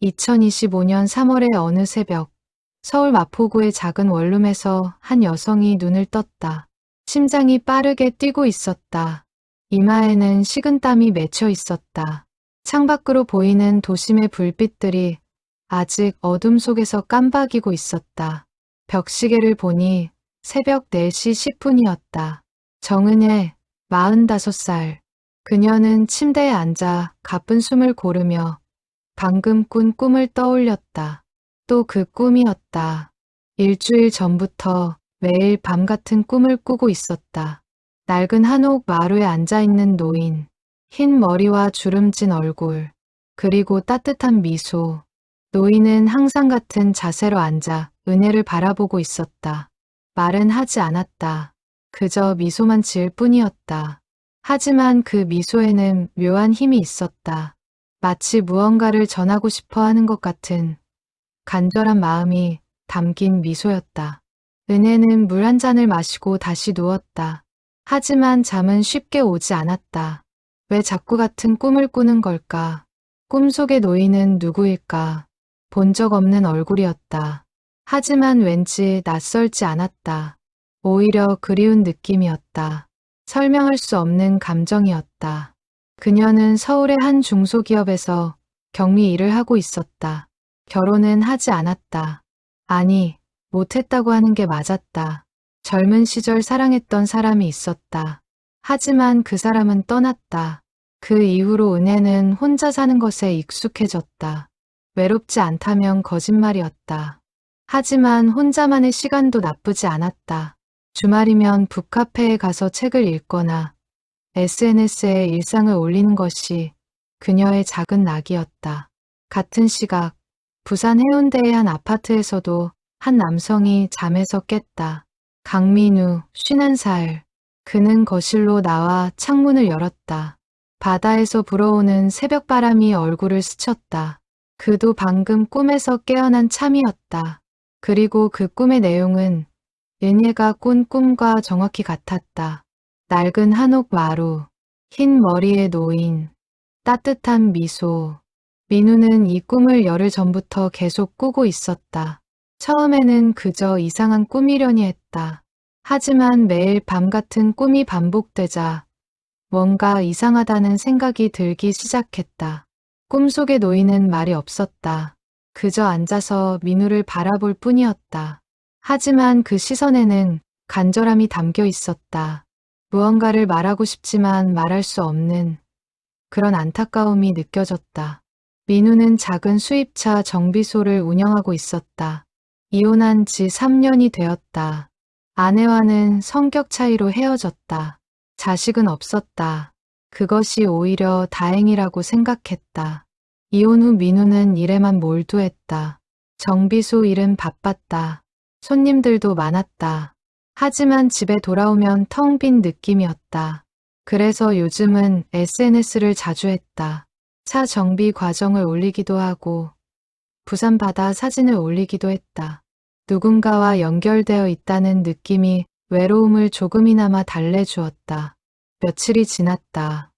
2025년 3월의 어느 새벽, 서울 마포구의 작은 원룸에서 한 여성이 눈을 떴다. 심장이 빠르게 뛰고 있었다. 이마에는 식은땀이 맺혀 있었다. 창밖으로 보이는 도심의 불빛들이 아직 어둠 속에서 깜박이고 있었다. 벽시계를 보니 새벽 4시 10분이었다. 정은혜, 45살. 그녀는 침대에 앉아 가쁜 숨을 고르며 방금 꾼 꿈을 떠올렸다. 또 그 꿈이었다. 일주일 전부터 매일 밤 같은 꿈을 꾸고 있었다. 낡은 한옥 마루에 앉아있는 노인, 흰 머리와 주름진 얼굴, 그리고 따뜻한 미소. 노인은 항상 같은 자세로 앉아 은혜를 바라보고 있었다. 말은 하지 않았다. 그저 미소만 지을 뿐이었다. 하지만 그 미소에는 묘한 힘이 있었다. 마치 무언가를 전하고 싶어 하는 것 같은 간절한 마음이 담긴 미소였다. 은혜는 물 한 잔을 마시고 다시 누웠다. 하지만 잠은 쉽게 오지 않았다. 왜 자꾸 같은 꿈을 꾸는 걸까? 꿈속의 노인은 누구일까? 본 적 없는 얼굴이었다. 하지만 왠지 낯설지 않았다. 오히려 그리운 느낌이었다. 설명할 수 없는 감정이었다. 그녀는 서울의 한 중소기업에서 경리 일을 하고 있었다. 결혼은 하지 않았다. 아니, 못했다고 하는 게 맞았다. 젊은 시절 사랑했던 사람이 있었다. 하지만 그 사람은 떠났다. 그 이후로 은혜는 혼자 사는 것에 익숙해졌다. 외롭지 않다면 거짓말이었다. 하지만 혼자만의 시간도 나쁘지 않았다. 주말이면 북카페에 가서 책을 읽거나 SNS에 일상을 올리는 것이 그녀의 작은 낙이었다. 같은 시각, 부산 해운대의 한 아파트에서도 한 남성이 잠에서 깼다. 강민우, 51살. 그는 거실로 나와 창문을 열었다. 바다에서 불어오는 새벽바람이 얼굴을 스쳤다. 그도 방금 꿈에서 깨어난 참이었다. 그리고 그 꿈의 내용은 은혜가 꾼 꿈과 정확히 같았다. 낡은 한옥 마루, 흰 머리의 노인, 따뜻한 미소. 민우는 이 꿈을 열흘 전부터 계속 꾸고 있었다. 처음에는 그저 이상한 꿈이려니 했다. 하지만 매일 밤 같은 꿈이 반복되자 뭔가 이상하다는 생각이 들기 시작했다. 꿈속의 노인은 말이 없었다. 그저 앉아서 민우를 바라볼 뿐이었다. 하지만 그 시선에는 간절함이 담겨 있었다. 무언가를 말하고 싶지만 말할 수 없는 그런 안타까움이 느껴졌다. 민우는 작은 수입차 정비소를 운영하고 있었다. 이혼한 지 3년이 되었다. 아내와는 성격 차이로 헤어졌다. 자식은 없었다. 그것이 오히려 다행이라고 생각했다. 이혼 후 민우는 일에만 몰두했다. 정비소 일은 바빴다. 손님들도 많았다. 하지만 집에 돌아오면 텅 빈 느낌이었다. 그래서 요즘은 SNS를 자주 했다. 차 정비 과정을 올리기도 하고 부산 바다 사진을 올리기도 했다. 누군가와 연결되어 있다는 느낌이 외로움을 조금이나마 달래주었다. 며칠이 지났다.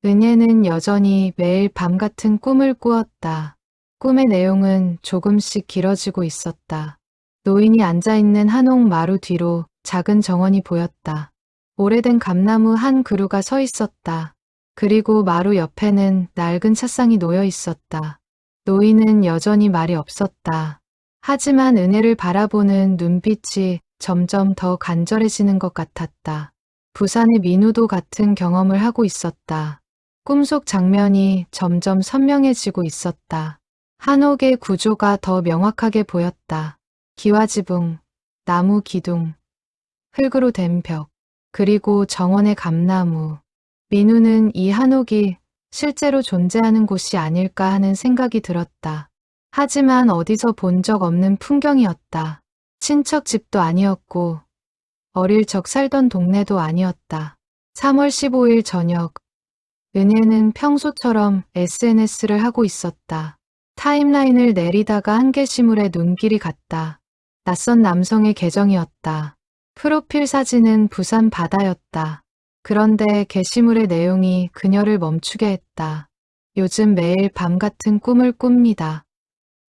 은혜는 여전히 매일 밤 같은 꿈을 꾸었다. 꿈의 내용은 조금씩 길어지고 있었다. 노인이 앉아있는 한옥 마루 뒤로 작은 정원이 보였다. 오래된 감나무 한 그루가 서 있었다. 그리고 마루 옆에는 낡은 찻상이 놓여 있었다. 노인은 여전히 말이 없었다. 하지만 은혜를 바라보는 눈빛이 점점 더 간절해지는 것 같았다. 부산의 민우도 같은 경험을 하고 있었다. 꿈속 장면이 점점 선명해지고 있었다. 한옥의 구조가 더 명확하게 보였다. 기와지붕, 나무 기둥, 흙으로 된 벽, 그리고 정원의 감나무. 민우는 이 한옥이 실제로 존재하는 곳이 아닐까 하는 생각이 들었다. 하지만 어디서 본 적 없는 풍경이었다. 친척 집도 아니었고 어릴 적 살던 동네도 아니었다. 3월 15일 저녁, 은혜는 평소처럼 SNS를 하고 있었다. 타임라인을 내리다가 한 게시물에 눈길이 갔다. 낯선 남성의 계정이었다. 프로필 사진은 부산 바다였다. 그런데 게시물의 내용이 그녀를 멈추게 했다. 요즘 매일 밤 같은 꿈을 꿉니다.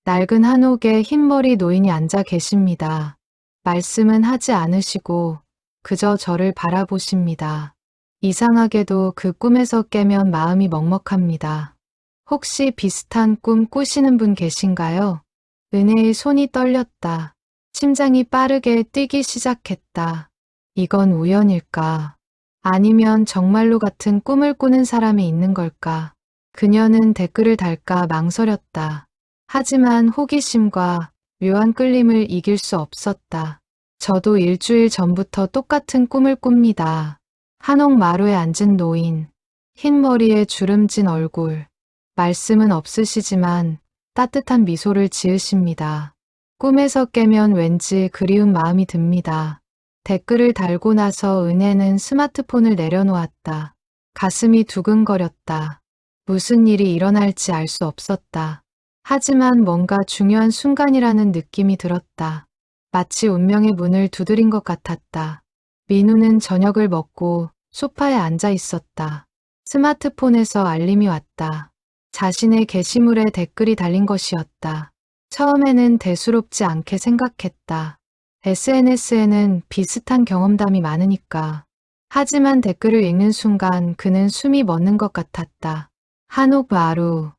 낡은 한옥에 흰머리 노인이 앉아 계십니다. 말씀은 하지 않으시고 그저 저를 바라보십니다. 이상하게도 그 꿈에서 깨면 마음이 먹먹합니다. 혹시 비슷한 꿈 꾸시는 분 계신가요? 은혜의 손이 떨렸다. 심장이 빠르게 뛰기 시작했다. 이건 우연일까? 아니면 정말로 같은 꿈을 꾸는 사람이 있는 걸까? 그녀는 댓글을 달까 망설였다. 하지만 호기심과 묘한 끌림을 이길 수 없었다. 저도 일주일 전부터 똑같은 꿈을 꿉니다. 한옥 마루에 앉은 노인, 흰 머리에 주름진 얼굴, 말씀은 없으시지만 따뜻한 미소를 지으십니다. 꿈에서 깨면 왠지 그리운 마음이 듭니다. 댓글을 달고 나서 은혜는 스마트폰을 내려놓았다. 가슴이 두근거렸다. 무슨 일이 일어날지 알 수 없었다. 하지만 뭔가 중요한 순간이라는 느낌이 들었다. 마치 운명의 문을 두드린 것 같았다. 민우는 저녁을 먹고 소파에 앉아 있었다. 스마트폰에서 알림이 왔다. 자신의 게시물에 댓글이 달린 것이었다. 처음에는 대수롭지 않게 생각했다. SNS에는 비슷한 경험담이 많으니까. 하지만 댓글을 읽는 순간 그는 숨이 멎는 것 같았다. 한옥 마루,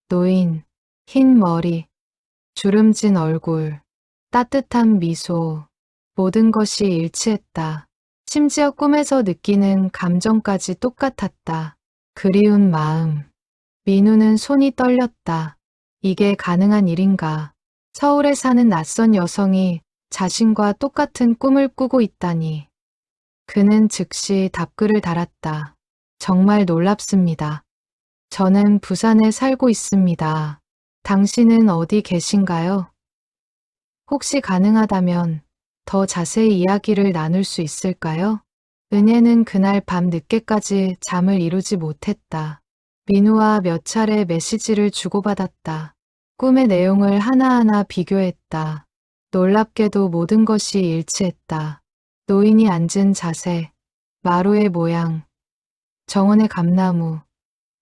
노인, 흰 머리, 주름진 얼굴, 따뜻한 미소, 모든 것이 일치했다. 심지어 꿈에서 느끼는 감정까지 똑같았다. 그리운 마음. 민우는 손이 떨렸다. 이게 가능한 일인가? 서울에 사는 낯선 여성이 자신과 똑같은 꿈을 꾸고 있다니. 그는 즉시 답글을 달았다. 정말 놀랍습니다. 저는 부산에 살고 있습니다. 당신은 어디 계신가요? 혹시 가능하다면 더 자세히 이야기를 나눌 수 있을까요? 은혜는 그날 밤 늦게까지 잠을 이루지 못했다. 민우와 몇 차례 메시지를 주고받았다. 꿈의 내용을 하나하나 비교했다. 놀랍게도 모든 것이 일치했다. 노인이 앉은 자세, 마루의 모양, 정원의 감나무,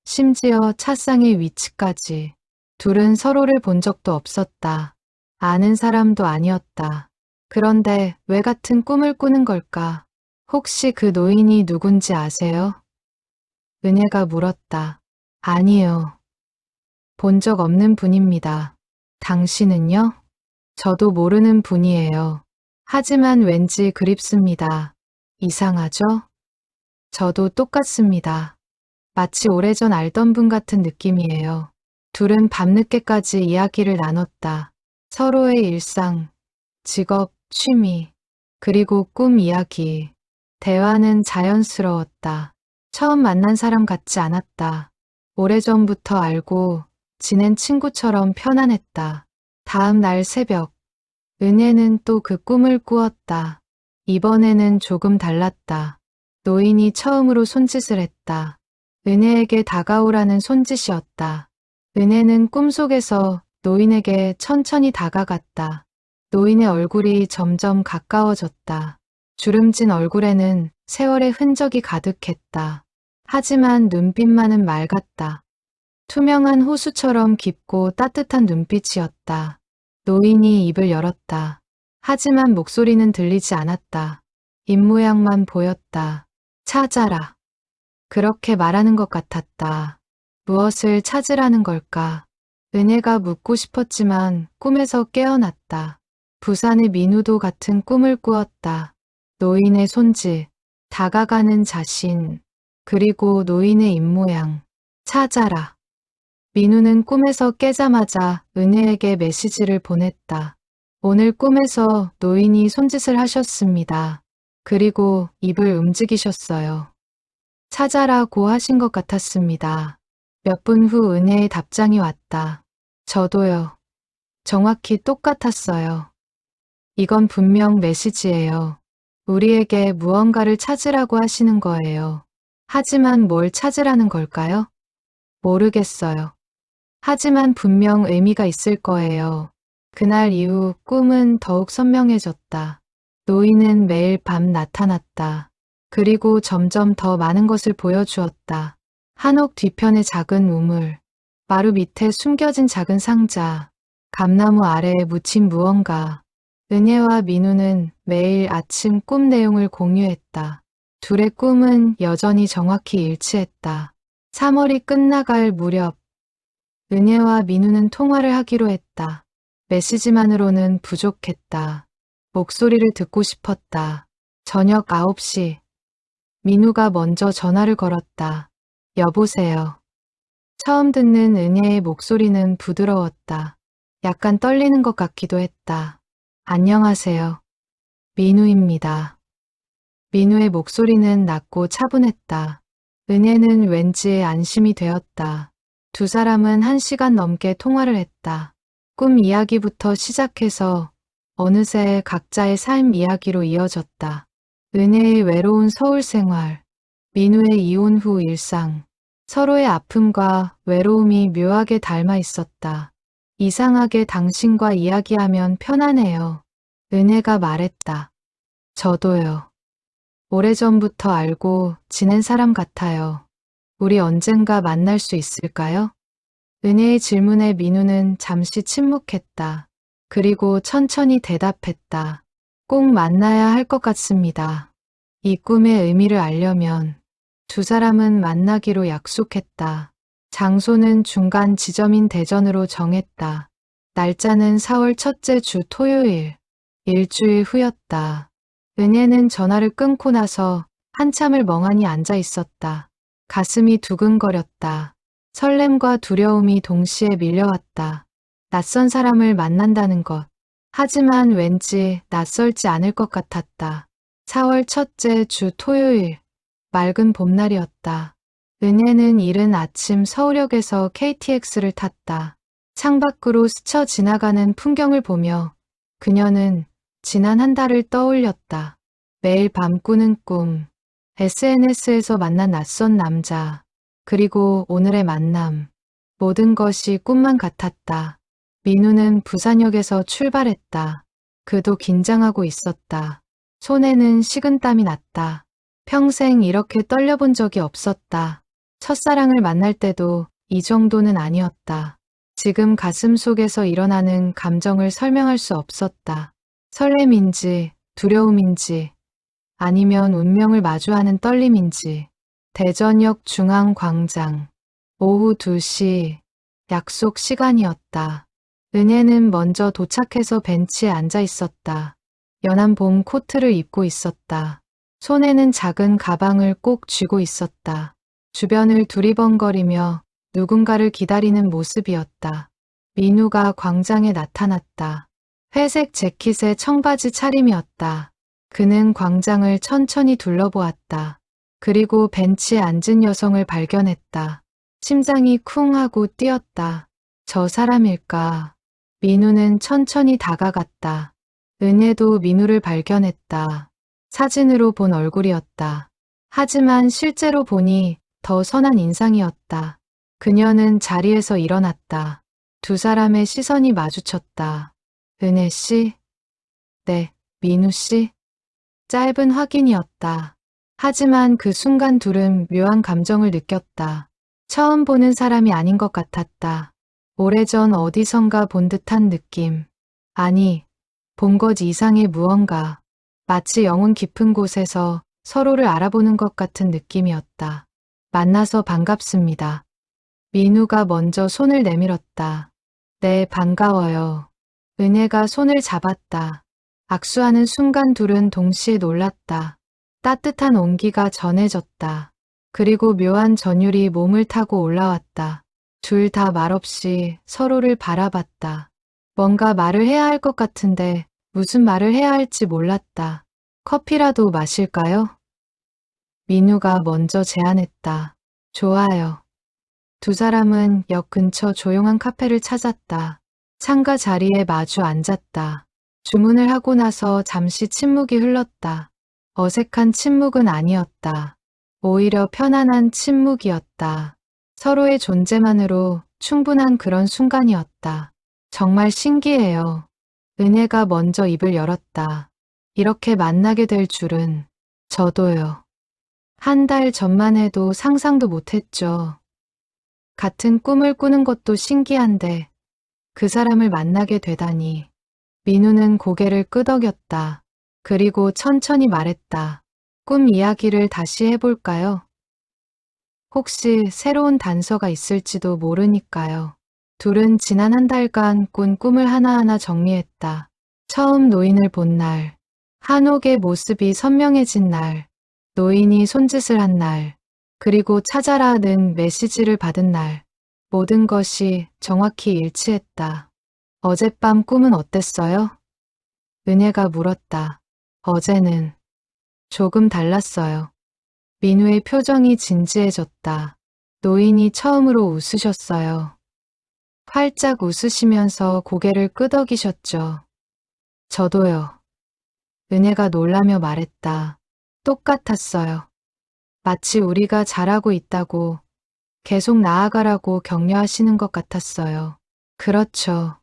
심지어 차상의 위치까지. 둘은 서로를 본 적도 없었다. 아는 사람도 아니었다. 그런데 왜 같은 꿈을 꾸는 걸까? 혹시 그 노인이 누군지 아세요? 은혜가 물었다. 아니요. 본 적 없는 분입니다. 당신은요? 저도 모르는 분이에요. 하지만 왠지 그립습니다. 이상하죠? 저도 똑같습니다. 마치 오래전 알던 분 같은 느낌이에요. 둘은 밤늦게까지 이야기를 나눴다. 서로의 일상, 직업, 취미, 그리고 꿈 이야기. 대화는 자연스러웠다. 처음 만난 사람 같지 않았다. 오래전부터 알고 지낸 친구처럼 편안했다. 다음 날 새벽, 은혜는 또 그 꿈을 꾸었다. 이번에는 조금 달랐다. 노인이 처음으로 손짓을 했다. 은혜에게 다가오라는 손짓이었다. 은혜는 꿈속에서 노인에게 천천히 다가갔다. 노인의 얼굴이 점점 가까워졌다. 주름진 얼굴에는 세월의 흔적이 가득했다. 하지만 눈빛만은 맑았다. 투명한 호수처럼 깊고 따뜻한 눈빛이었다. 노인이 입을 열었다. 하지만 목소리는 들리지 않았다. 입모양만 보였다. 찾아라. 그렇게 말하는 것 같았다. 무엇을 찾으라는 걸까? 은혜가 묻고 싶었지만 꿈에서 깨어났다. 부산의 민우도 같은 꿈을 꾸었다. 노인의 손짓, 다가가는 자신, 그리고 노인의 입모양. 찾아라. 민우는 꿈에서 깨자마자 은혜에게 메시지를 보냈다. 오늘 꿈에서 노인이 손짓을 하셨습니다. 그리고 입을 움직이셨어요. 찾아라고 하신 것 같았습니다. 몇 분 후 은혜의 답장이 왔다. 저도요. 정확히 똑같았어요. 이건 분명 메시지예요. 우리에게 무언가를 찾으라고 하시는 거예요. 하지만 뭘 찾으라는 걸까요? 모르겠어요. 하지만 분명 의미가 있을 거예요. 그날 이후 꿈은 더욱 선명해졌다. 노인은 매일 밤 나타났다. 그리고 점점 더 많은 것을 보여주었다. 한옥 뒤편의 작은 우물, 마루 밑에 숨겨진 작은 상자, 감나무 아래에 묻힌 무언가. 은혜와 민우는 매일 아침 꿈 내용을 공유했다. 둘의 꿈은 여전히 정확히 일치했다. 3월이 끝나갈 무렵, 은혜와 민우는 통화를 하기로 했다. 메시지만으로는 부족했다. 목소리를 듣고 싶었다. 저녁 9시. 민우가 먼저 전화를 걸었다. 여보세요. 처음 듣는 은혜의 목소리는 부드러웠다. 약간 떨리는 것 같기도 했다. 안녕하세요. 민우입니다. 민우의 목소리는 낮고 차분했다. 은혜는 왠지 안심이 되었다. 두 사람은 1시간 넘게 통화를 했다. 꿈 이야기부터 시작해서 어느새 각자의 삶 이야기로 이어졌다. 은혜의 외로운 서울 생활, 민우의 이혼 후 일상, 서로의 아픔과 외로움이 묘하게 닮아 있었다. 이상하게 당신과 이야기하면 편하네요. 은혜가 말했다. 저도요. 오래전부터 알고 지낸 사람 같아요. 우리 언젠가 만날 수 있을까요? 은혜의 질문에 민우는 잠시 침묵했다. 그리고 천천히 대답했다. 꼭 만나야 할 것 같습니다. 이 꿈의 의미를 알려면 두 사람은 만나기로 약속했다. 장소는 중간 지점인 대전으로 정했다. 날짜는 4월 첫째 주 토요일. 일주일 후였다. 은혜는 전화를 끊고 나서 한참을 멍하니 앉아 있었다. 가슴이 두근거렸다. 설렘과 두려움이 동시에 밀려왔다. 낯선 사람을 만난다는 것. 하지만 왠지 낯설지 않을 것 같았다. 4월 첫째 주 토요일. 맑은 봄날이었다. 은혜는 이른 아침 서울역에서 KTX를 탔다. 창밖으로 스쳐 지나가는 풍경을 보며 그녀는 지난 한 달을 떠올렸다. 매일 밤 꾸는 꿈, SNS에서 만난 낯선 남자, 그리고 오늘의 만남. 모든 것이 꿈만 같았다. 민우는 부산역에서 출발했다. 그도 긴장하고 있었다. 손에는 식은땀이 났다. 평생 이렇게 떨려본 적이 없었다. 첫사랑을 만날 때도 이 정도는 아니었다. 지금 가슴 속에서 일어나는 감정을 설명할 수 없었다. 설렘인지, 두려움인지, 아니면 운명을 마주하는 떨림인지. 대전역 중앙광장. 오후 2시. 약속 시간이었다. 은혜는 먼저 도착해서 벤치에 앉아 있었다. 연한 봄 코트를 입고 있었다. 손에는 작은 가방을 꼭 쥐고 있었다. 주변을 두리번거리며 누군가를 기다리는 모습이었다. 민우가 광장에 나타났다. 회색 재킷에 청바지 차림이었다. 그는 광장을 천천히 둘러보았다. 그리고 벤치에 앉은 여성을 발견했다. 심장이 쿵 하고 뛰었다. 저 사람일까? 민우는 천천히 다가갔다. 은혜도 민우를 발견했다. 사진으로 본 얼굴이었다. 하지만 실제로 보니 더 선한 인상이었다. 그녀는 자리에서 일어났다. 두 사람의 시선이 마주쳤다. 은혜 씨? 네, 민우 씨? 짧은 확인이었다. 하지만 그 순간 둘은 묘한 감정을 느꼈다. 처음 보는 사람이 아닌 것 같았다. 오래전 어디선가 본 듯한 느낌. 아니, 본 것 이상의 무언가. 마치 영혼 깊은 곳에서 서로를 알아보는 것 같은 느낌이었다. 만나서 반갑습니다. 민우가 먼저 손을 내밀었다. 네, 반가워요. 은혜가 손을 잡았다. 악수하는 순간 둘은 동시에 놀랐다. 따뜻한 온기가 전해졌다. 그리고 묘한 전율이 몸을 타고 올라왔다. 둘 다 말없이 서로를 바라봤다. 뭔가 말을 해야 할 것 같은데 무슨 말을 해야 할지 몰랐다. 커피라도 마실까요? 민우가 먼저 제안했다. 좋아요. 두 사람은 역 근처 조용한 카페를 찾았다. 창가 자리에 마주 앉았다. 주문을 하고 나서 잠시 침묵이 흘렀다. 어색한 침묵은 아니었다. 오히려 편안한 침묵이었다. 서로의 존재만으로 충분한 그런 순간이었다. 정말 신기해요. 은혜가 먼저 입을 열었다. 이렇게 만나게 될 줄은. 저도요. 한 달 전만 해도 상상도 못했죠. 같은 꿈을 꾸는 것도 신기한데 그 사람을 만나게 되다니. 민우는 고개를 끄덕였다. 그리고 천천히 말했다. 꿈 이야기를 다시 해볼까요? 혹시 새로운 단서가 있을지도 모르니까요. 둘은 지난 한 달간 꾼 꿈을 하나하나 정리했다. 처음 노인을 본 날, 한옥의 모습이 선명해진 날, 노인이 손짓을 한 날, 그리고 찾아라는 메시지를 받은 날, 모든 것이 정확히 일치했다. 어젯밤 꿈은 어땠어요? 은혜가 물었다. 어제는 조금 달랐어요. 민우의 표정이 진지해졌다. 노인이 처음으로 웃으셨어요. 활짝 웃으시면서 고개를 끄덕이셨죠. 저도요. 은혜가 놀라며 말했다. 똑같았어요. 마치 우리가 잘하고 있다고, 계속 나아가라고 격려하시는 것 같았어요. 그렇죠.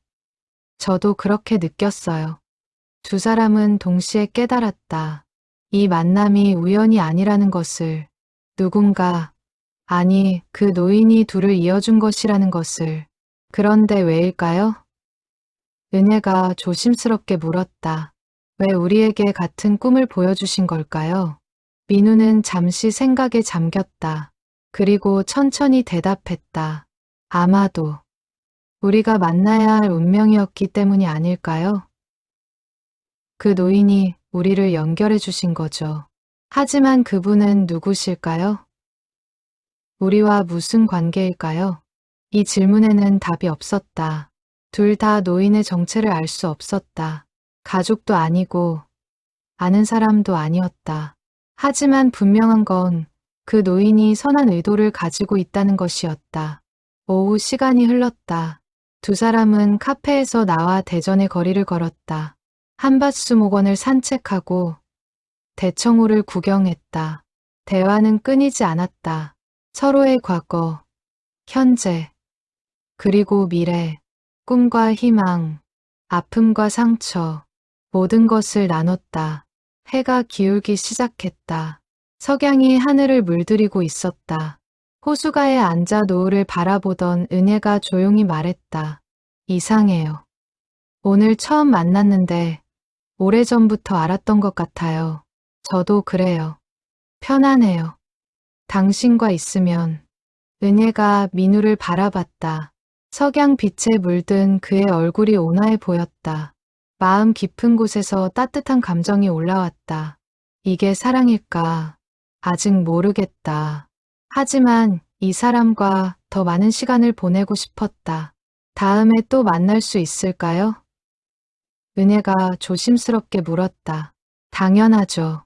저도 그렇게 느꼈어요. 두 사람은 동시에 깨달았다. 이 만남이 우연이 아니라는 것을, 누군가, 아니 그 노인이 둘을 이어준 것이라는 것을. 그런데 왜일까요? 은혜가 조심스럽게 물었다. 왜 우리에게 같은 꿈을 보여주신 걸까요? 민우는 잠시 생각에 잠겼다. 그리고 천천히 대답했다. 아마도 우리가 만나야 할 운명이었기 때문이 아닐까요? 그 노인이 우리를 연결해 주신 거죠. 하지만 그분은 누구실까요? 우리와 무슨 관계일까요? 이 질문에는 답이 없었다. 둘 다 노인의 정체를 알 수 없었다. 가족도 아니고 아는 사람도 아니었다. 하지만 분명한 건 그 노인이 선한 의도를 가지고 있다는 것이었다. 오후 시간이 흘렀다. 두 사람은 카페에서 나와 대전의 거리를 걸었다. 한밭수목원을 산책하고 대청호를 구경했다. 대화는 끊이지 않았다. 서로의 과거, 현재, 그리고 미래, 꿈과 희망, 아픔과 상처, 모든 것을 나눴다. 해가 기울기 시작했다. 석양이 하늘을 물들이고 있었다. 호수가에 앉아 노을을 바라보던 은혜가 조용히 말했다. 이상해요. 오늘 처음 만났는데 오래전부터 알았던 것 같아요. 저도 그래요. 편안해요. 당신과 있으면. 은혜가 민우를 바라봤다. 석양 빛에 물든 그의 얼굴이 온화해 보였다. 마음 깊은 곳에서 따뜻한 감정이 올라왔다. 이게 사랑일까? 아직 모르겠다. 하지만 이 사람과 더 많은 시간을 보내고 싶었다. 다음에 또 만날 수 있을까요? 은혜가 조심스럽게 물었다. 당연하죠.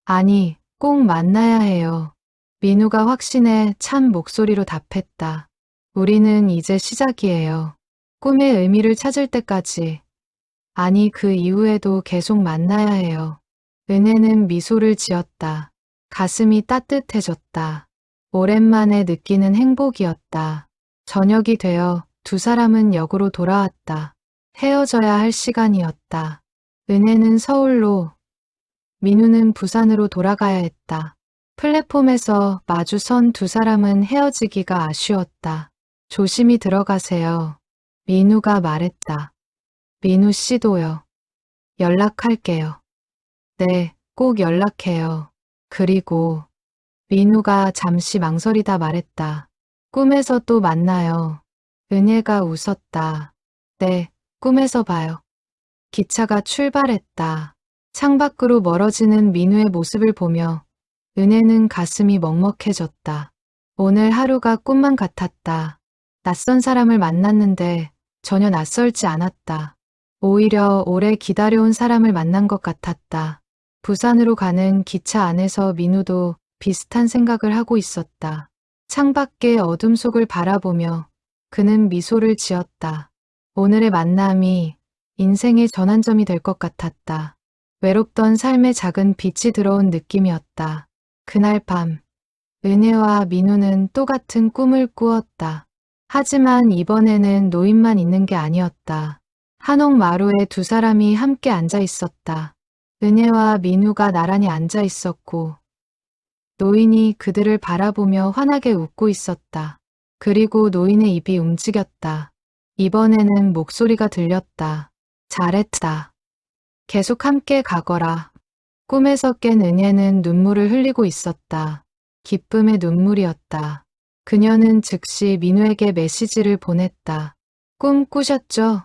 아니, 꼭 만나야 해요. 민우가 확신에 찬 목소리로 답했다. 우리는 이제 시작이에요. 꿈의 의미를 찾을 때까지. 아니, 그 이후에도 계속 만나야 해요. 은혜는 미소를 지었다. 가슴이 따뜻해졌다. 오랜만에 느끼는 행복이었다. 저녁이 되어 두 사람은 역으로 돌아왔다. 헤어져야 할 시간이었다. 은혜는 서울로, 민우는 부산으로 돌아가야 했다. 플랫폼에서 마주선 두 사람은 헤어지기가 아쉬웠다. 조심히 들어가세요. 민우가 말했다. 민우 씨도요. 연락할게요. 네, 꼭 연락해요. 그리고 민우가 잠시 망설이다 말했다. 꿈에서 또 만나요. 은혜가 웃었다. 네, 꿈에서 봐요. 기차가 출발했다. 창밖으로 멀어지는 민우의 모습을 보며 은혜는 가슴이 먹먹해졌다. 오늘 하루가 꿈만 같았다. 낯선 사람을 만났는데 전혀 낯설지 않았다. 오히려 오래 기다려온 사람을 만난 것 같았다. 부산으로 가는 기차 안에서 민우도 비슷한 생각을 하고 있었다. 창밖의 어둠 속을 바라보며 그는 미소를 지었다. 오늘의 만남이 인생의 전환점이 될 것 같았다. 외롭던 삶의 작은 빛이 들어온 느낌이었다. 그날 밤, 은혜와 민우는 똑같은 꿈을 꾸었다. 하지만 이번에는 노인만 있는 게 아니었다. 한옥 마루에 두 사람이 함께 앉아 있었다. 은혜와 민우가 나란히 앉아 있었고, 노인이 그들을 바라보며 환하게 웃고 있었다. 그리고 노인의 입이 움직였다. 이번에는 목소리가 들렸다. 잘했다. 계속 함께 가거라. 꿈에서 깬 은혜는 눈물을 흘리고 있었다. 기쁨의 눈물이었다. 그녀는 즉시 민우에게 메시지를 보냈다. 꿈 꾸셨죠?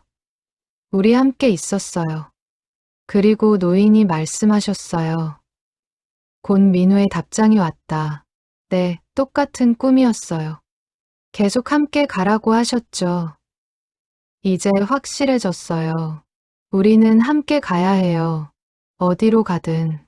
우리 함께 있었어요. 그리고 노인이 말씀하셨어요. 곧 민우의 답장이 왔다. 네, 똑같은 꿈이었어요. 계속 함께 가라고 하셨죠. 이제 확실해졌어요. 우리는 함께 가야 해요. 어디로 가든.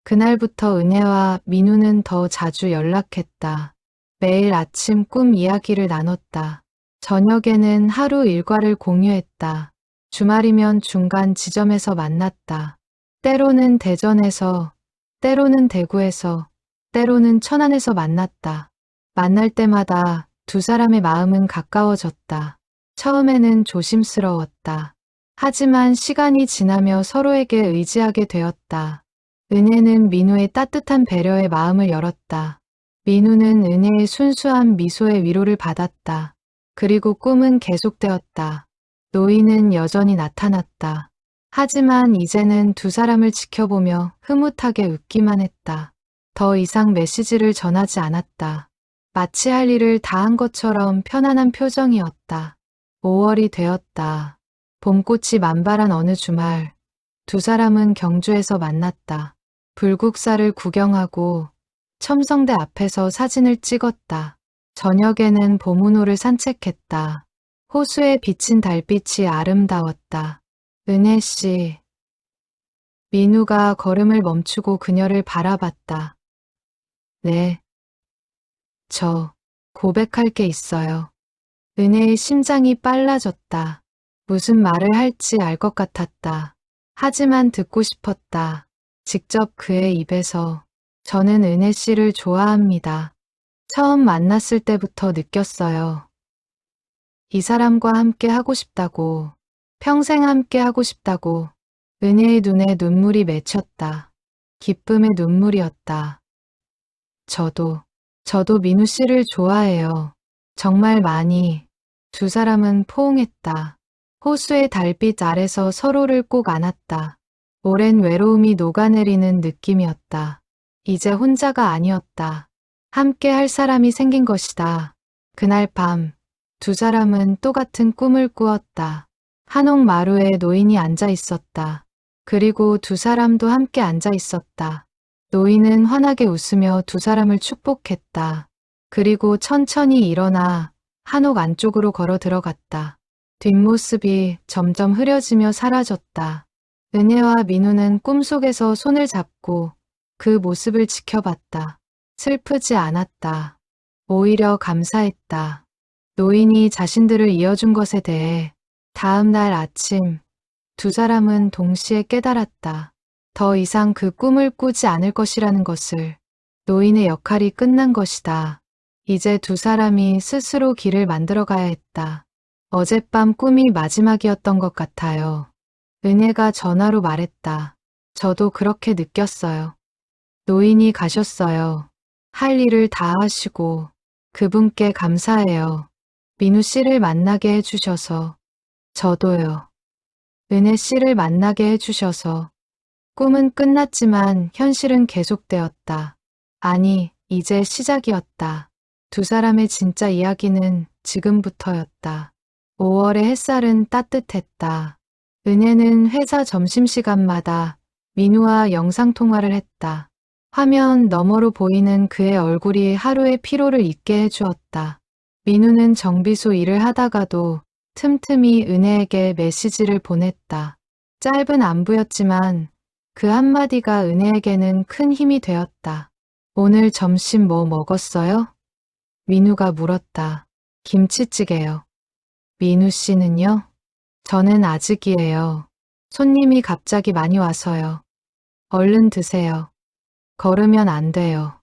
그날부터 은혜와 민우는 더 자주 연락했다. 매일 아침 꿈 이야기를 나눴다. 저녁에는 하루 일과를 공유했다. 주말이면 중간 지점에서 만났다. 때로는 대전에서, 때로는 대구에서, 때로는 천안에서 만났다. 만날 때마다 두 사람의 마음은 가까워졌다. 처음에는 조심스러웠다. 하지만 시간이 지나며 서로에게 의지하게 되었다. 은혜는 민우의 따뜻한 배려에 마음을 열었다. 민우는 은혜의 순수한 미소의 위로를 받았다. 그리고 꿈은 계속되었다. 노인은 여전히 나타났다. 하지만 이제는 두 사람을 지켜보며 흐뭇하게 웃기만 했다. 더 이상 메시지를 전하지 않았다. 마치 할 일을 다 한 것처럼 편안한 표정이었다. 5월이 되었다. 봄꽃이 만발한 어느 주말, 두 사람은 경주에서 만났다. 불국사를 구경하고 첨성대 앞에서 사진을 찍었다. 저녁에는 봄운호를 산책했다. 호수에 비친 달빛이 아름다웠다. 은혜 씨. 민우가 걸음을 멈추고 그녀를 바라봤다. 네. 저 고백할 게 있어요. 은혜의 심장이 빨라졌다. 무슨 말을 할지 알 것 같았다. 하지만 듣고 싶었다. 직접 그의 입에서 저는 은혜 씨를 좋아합니다. 처음 만났을 때부터 느꼈어요. 이 사람과 함께 하고 싶다고, 평생 함께 하고 싶다고. 은혜의 눈에 눈물이 맺혔다. 기쁨의 눈물이었다. 저도 민우 씨를 좋아해요. 정말 많이. 두 사람은 포옹했다. 호수의 달빛 아래서 서로를 꼭 안았다. 오랜 외로움이 녹아내리는 느낌이었다. 이제 혼자가 아니었다. 함께 할 사람이 생긴 것이다. 그날 밤, 두 사람은 똑같은 꿈을 꾸었다. 한옥 마루에 노인이 앉아 있었다. 그리고 두 사람도 함께 앉아 있었다. 노인은 환하게 웃으며 두 사람을 축복했다. 그리고 천천히 일어나 한옥 안쪽으로 걸어 들어갔다. 뒷모습이 점점 흐려지며 사라졌다. 은혜와 민우는 꿈속에서 손을 잡고 그 모습을 지켜봤다. 슬프지 않았다. 오히려 감사했다. 노인이 자신들을 이어준 것에 대해. 다음 날 아침, 두 사람은 동시에 깨달았다. 더 이상 그 꿈을 꾸지 않을 것이라는 것을. 노인의 역할이 끝난 것이다. 이제 두 사람이 스스로 길을 만들어가야 했다. 어젯밤 꿈이 마지막이었던 것 같아요. 은혜가 전화로 말했다. 저도 그렇게 느꼈어요. 노인이 가셨어요. 할 일을 다 하시고 그분께 감사해요. 민우 씨를 만나게 해주셔서. 저도요. 은혜 씨를 만나게 해주셔서. 꿈은 끝났지만 현실은 계속되었다. 아니, 이제 시작이었다. 두 사람의 진짜 이야기는 지금부터였다. 5월의 햇살은 따뜻했다. 은혜는 회사 점심시간마다 민우와 영상통화를 했다. 화면 너머로 보이는 그의 얼굴이 하루의 피로를 잊게 해주었다. 민우는 정비소 일을 하다가도 틈틈이 은혜에게 메시지를 보냈다. 짧은 안부였지만 그 한마디가 은혜에게는 큰 힘이 되었다. 오늘 점심 뭐 먹었어요? 민우가 물었다. 김치찌개요. 민우 씨는요? 저는 아직이에요. 손님이 갑자기 많이 와서요. 얼른 드세요. 걸으면 안 돼요.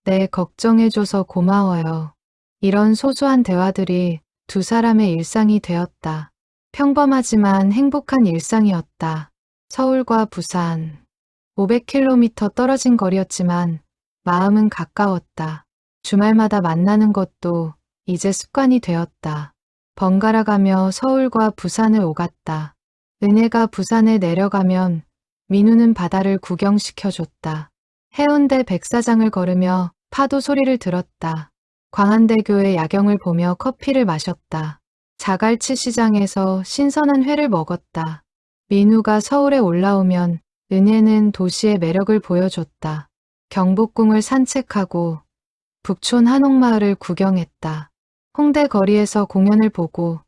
네, 걱정해줘서 고마워요. 이런 소소한 대화들이 두 사람의 일상이 되었다. 평범하지만 행복한 일상이었다. 서울과 부산, 500km 떨어진 거리였지만 마음은 가까웠다. 주말마다 만나는 것도 이제 습관이 되었다. 번갈아 가며 서울과 부산을 오갔다. 은혜가 부산에 내려가면 민우는 바다를 구경시켜줬다. 해운대 백사장을 걸으며 파도 소리를 들었다. 광안대교의 야경을 보며 커피를 마셨다. 자갈치 시장에서 신선한 회를 먹었다. 민우가 서울에 올라오면 은혜는 도시의 매력을 보여줬다. 경복궁을 산책하고 북촌 한옥마을을 구경했다. 홍대 거리에서 공연을 보고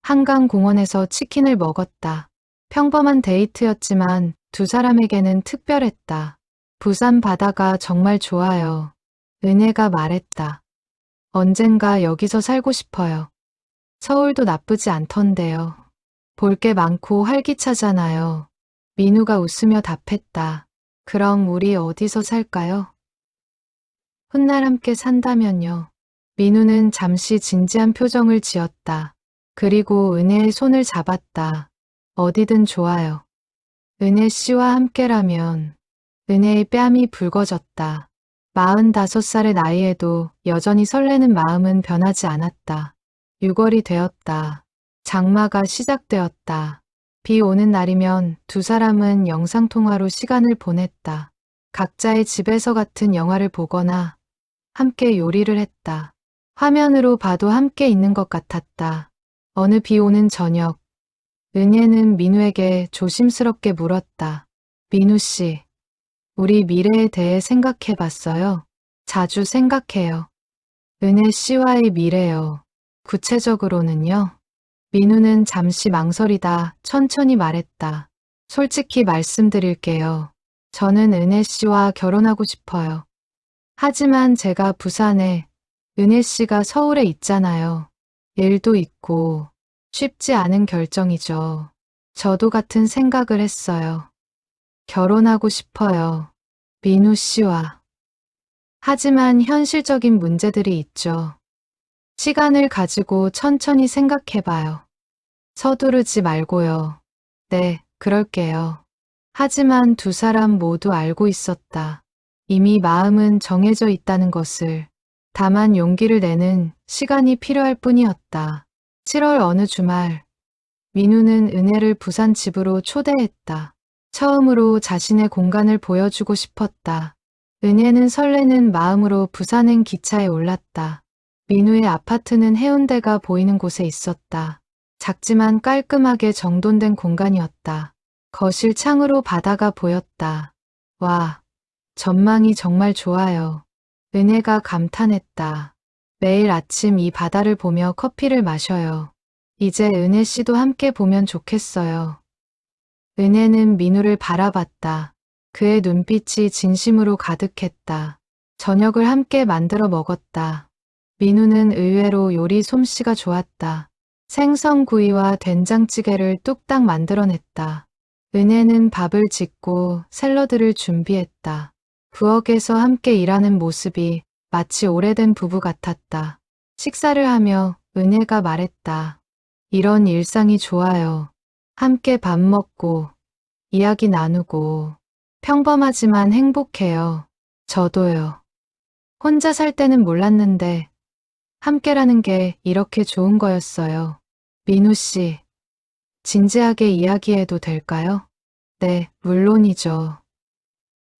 한강공원에서 치킨을 먹었다. 평범한 데이트였지만 두 사람에게는 특별했다. 부산 바다가 정말 좋아요. 은혜가 말했다. 언젠가 여기서 살고 싶어요. 서울도 나쁘지 않던데요. 볼 게 많고 활기차잖아요. 민우가 웃으며 답했다. 그럼 우리 어디서 살까요? 훗날 함께 산다면요. 민우는 잠시 진지한 표정을 지었다. 그리고 은혜의 손을 잡았다. 어디든 좋아요. 은혜 씨와 함께라면. 은혜의 뺨이 붉어졌다. 45살의 나이에도 여전히 설레는 마음은 변하지 않았다. 6월이 되었다. 장마가 시작되었다. 비 오는 날이면 두 사람은 영상통화로 시간을 보냈다. 각자의 집에서 같은 영화를 보거나 함께 요리를 했다. 화면으로 봐도 함께 있는 것 같았다. 어느 비 오는 저녁, 은혜는 민우에게 조심스럽게 물었다. 민우 씨, 우리 미래에 대해 생각해 봤어요? 자주 생각해요. 은혜 씨와의 미래요. 구체적으로는요? 민우는 잠시 망설이다 천천히 말했다. 솔직히 말씀드릴게요. 저는 은혜 씨와 결혼하고 싶어요. 하지만 제가 부산에, 은혜 씨가 서울에 있잖아요. 일도 있고 쉽지 않은 결정이죠. 저도 같은 생각을 했어요. 결혼하고 싶어요. 민우 씨와. 하지만 현실적인 문제들이 있죠. 시간을 가지고 천천히 생각해봐요. 서두르지 말고요. 네, 그럴게요. 하지만 두 사람 모두 알고 있었다. 이미 마음은 정해져 있다는 것을. 다만 용기를 내는 시간이 필요할 뿐이었다. 7월 어느 주말, 민우는 은혜를 부산 집으로 초대했다. 처음으로 자신의 공간을 보여주고 싶었다. 은혜는 설레는 마음으로 부산행 기차에 올랐다. 민우의 아파트는 해운대가 보이는 곳에 있었다. 작지만 깔끔하게 정돈된 공간이었다. 거실 창으로 바다가 보였다. 와, 전망이 정말 좋아요. 은혜가 감탄했다. 매일 아침 이 바다를 보며 커피를 마셔요. 이제 은혜 씨도 함께 보면 좋겠어요. 은혜는 민우를 바라봤다. 그의 눈빛이 진심으로 가득했다. 저녁을 함께 만들어 먹었다. 민우는 의외로 요리 솜씨가 좋았다. 생선구이와 된장찌개를 뚝딱 만들어냈다. 은혜는 밥을 짓고 샐러드를 준비했다. 부엌에서 함께 일하는 모습이 마치 오래된 부부 같았다. 식사를 하며 은혜가 말했다. 이런 일상이 좋아요. 함께 밥 먹고 이야기 나누고 평범하지만 행복해요. 저도요. 혼자 살 때는 몰랐는데 함께라는 게 이렇게 좋은 거였어요. 민우 씨, 진지하게 이야기해도 될까요? 네, 물론이죠.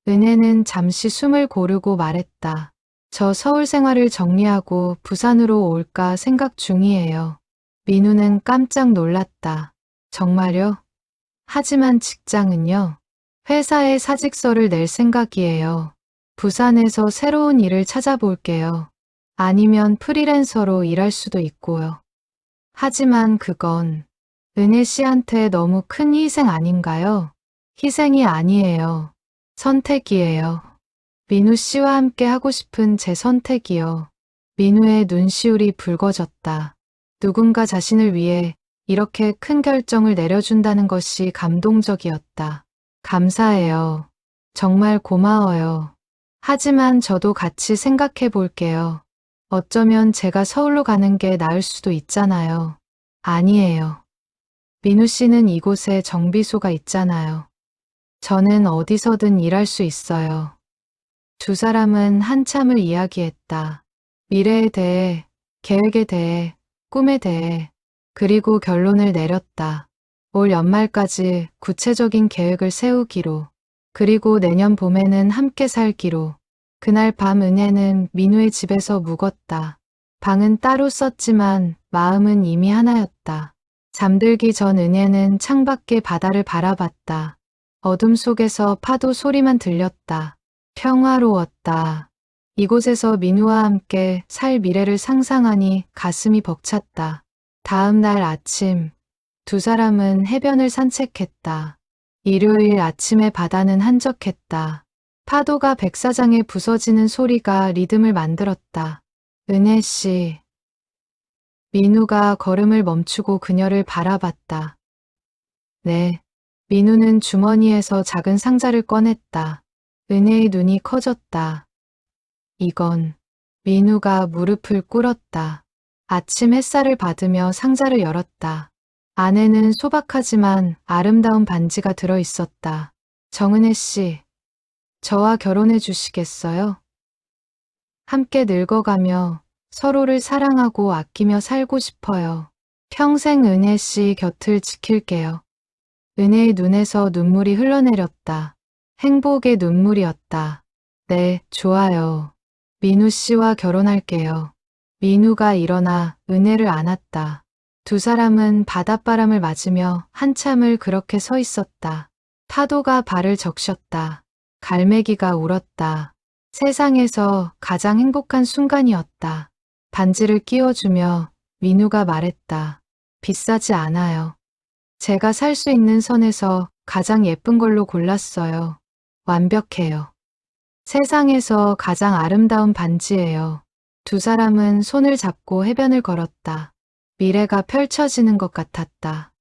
은혜는 잠시 숨을 고르고 말했다. 저 서울 생활을 정리하고 부산으로 올까 생각 중이에요. 민우는 깜짝 놀랐다. 정말요? 하지만 직장은요? 회사에 사직서를 낼 생각이에요. 부산에서 새로운 일을 찾아볼게요. 아니면 프리랜서로 일할 수도 있고요. 하지만 그건 은혜 씨한테 너무 큰 희생 아닌가요? 희생이 아니에요. 선택이에요. 민우 씨와 함께 하고 싶은 제 선택이요. 민우의 눈시울이 붉어졌다. 누군가 자신을 위해 이렇게 큰 결정을 내려준다는 것이 감동적이었다. 감사해요. 정말 고마워요. 하지만 저도 같이 생각해 볼게요. 어쩌면 제가 서울로 가는 게 나을 수도 있잖아요. 아니에요. 민우 씨는 이곳에 정비소가 있잖아요. 저는 어디서든 일할 수 있어요. 두 사람은 한참을 이야기했다. 미래에 대해, 계획에 대해, 꿈에 대해, 그리고 결론을 내렸다. 올 연말까지 구체적인 계획을 세우기로, 그리고 내년 봄에는 함께 살기로. 그날 밤 은혜는 민우의 집에서 묵었다. 방은 따로 썼지만 마음은 이미 하나였다. 잠들기 전 은혜는 창밖의 바다를 바라봤다. 어둠 속에서 파도 소리만 들렸다. 평화로웠다. 이곳에서 민우와 함께 살 미래를 상상하니 가슴이 벅찼다. 다음 날 아침, 두 사람은 해변을 산책했다. 일요일 아침에 바다는 한적했다. 파도가 백사장에 부서지는 소리가 리듬을 만들었다. 은혜 씨. 민우가 걸음을 멈추고 그녀를 바라봤다. 네. 민우는 주머니에서 작은 상자를 꺼냈다. 은혜의 눈이 커졌다. 이건. 민우가 무릎을 꿇었다. 아침 햇살을 받으며 상자를 열었다. 안에는 소박하지만 아름다운 반지가 들어 있었다. 정은혜 씨, 저와 결혼해 주시겠어요? 함께 늙어가며 서로를 사랑하고 아끼며 살고 싶어요. 평생 은혜 씨 곁을 지킬게요. 은혜의 눈에서 눈물이 흘러내렸다. 행복의 눈물이었다. 네, 좋아요. 민우 씨와 결혼할게요. 민우가 일어나 은혜를 안았다. 두 사람은 바닷바람을 맞으며 한참을 그렇게 서 있었다. 파도가 발을 적셨다. 갈매기가 울었다. 세상에서 가장 행복한 순간이었다. 반지를 끼워주며 민우가 말했다. 비싸지 않아요. 제가 살 수 있는 선에서 가장 예쁜 걸로 골랐어요. 완벽해요. 세상에서 가장 아름다운 반지예요. 두 사람은 손을 잡고 해변을 걸었다. 미래가 펼쳐지는 것 같았다.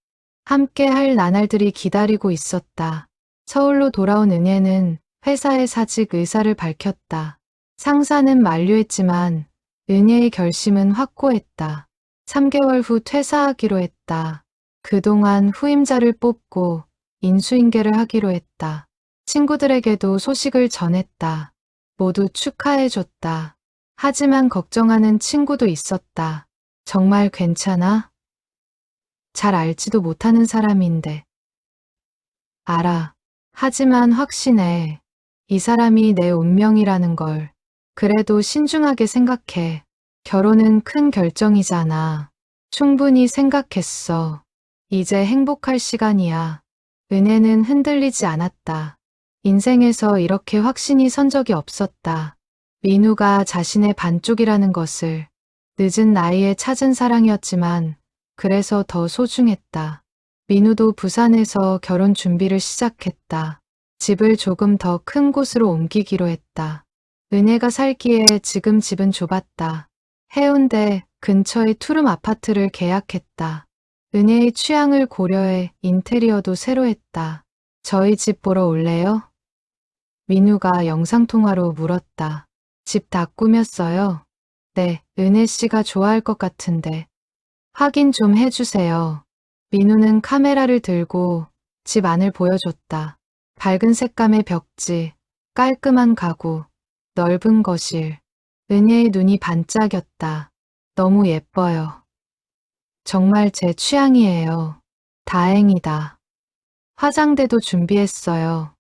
함께 할 나날들이 기다리고 있었다. 서울로 돌아온 은혜는 회사에 사직 의사를 밝혔다. 상사는 만류했지만 은혜의 결심은 확고했다. 3개월 후 퇴사하기로 했다. 그동안 후임자를 뽑고 인수인계를 하기로 했다. 친구들에게도 소식을 전했다. 모두 축하해줬다. 하지만 걱정하는 친구도 있었다. 정말 괜찮아? 잘 알지도 못하는 사람인데. 알아. 하지만 확신해. 이 사람이 내 운명이라는 걸. 그래도 신중하게 생각해. 결혼은 큰 결정이잖아. 충분히 생각했어. 이제 행복할 시간이야. 은혜는 흔들리지 않았다. 인생에서 이렇게 확신이 선 적이 없었다. 민우가 자신의 반쪽이라는 것을. 늦은 나이에 찾은 사랑이었지만 그래서 더 소중했다. 민우도 부산에서 결혼 준비를 시작했다. 집을 조금 더 큰 곳으로 옮기기로 했다. 은혜가 살기에 지금 집은 좁았다. 해운대 근처의 투룸 아파트를 계약했다. 은혜의 취향을 고려해 인테리어도 새로 했다. 저희 집 보러 올래요? 민우가 영상통화로 물었다. 집 다 꾸몄어요? 네, 은혜 씨가 좋아할 것 같은데. 확인 좀 해주세요. 민우는 카메라를 들고 집 안을 보여줬다. 밝은 색감의 벽지, 깔끔한 가구, 넓은 거실. 은혜의 눈이 반짝였다. 너무 예뻐요. 정말 제 취향이에요. 다행이다. 화장대도 준비했어요.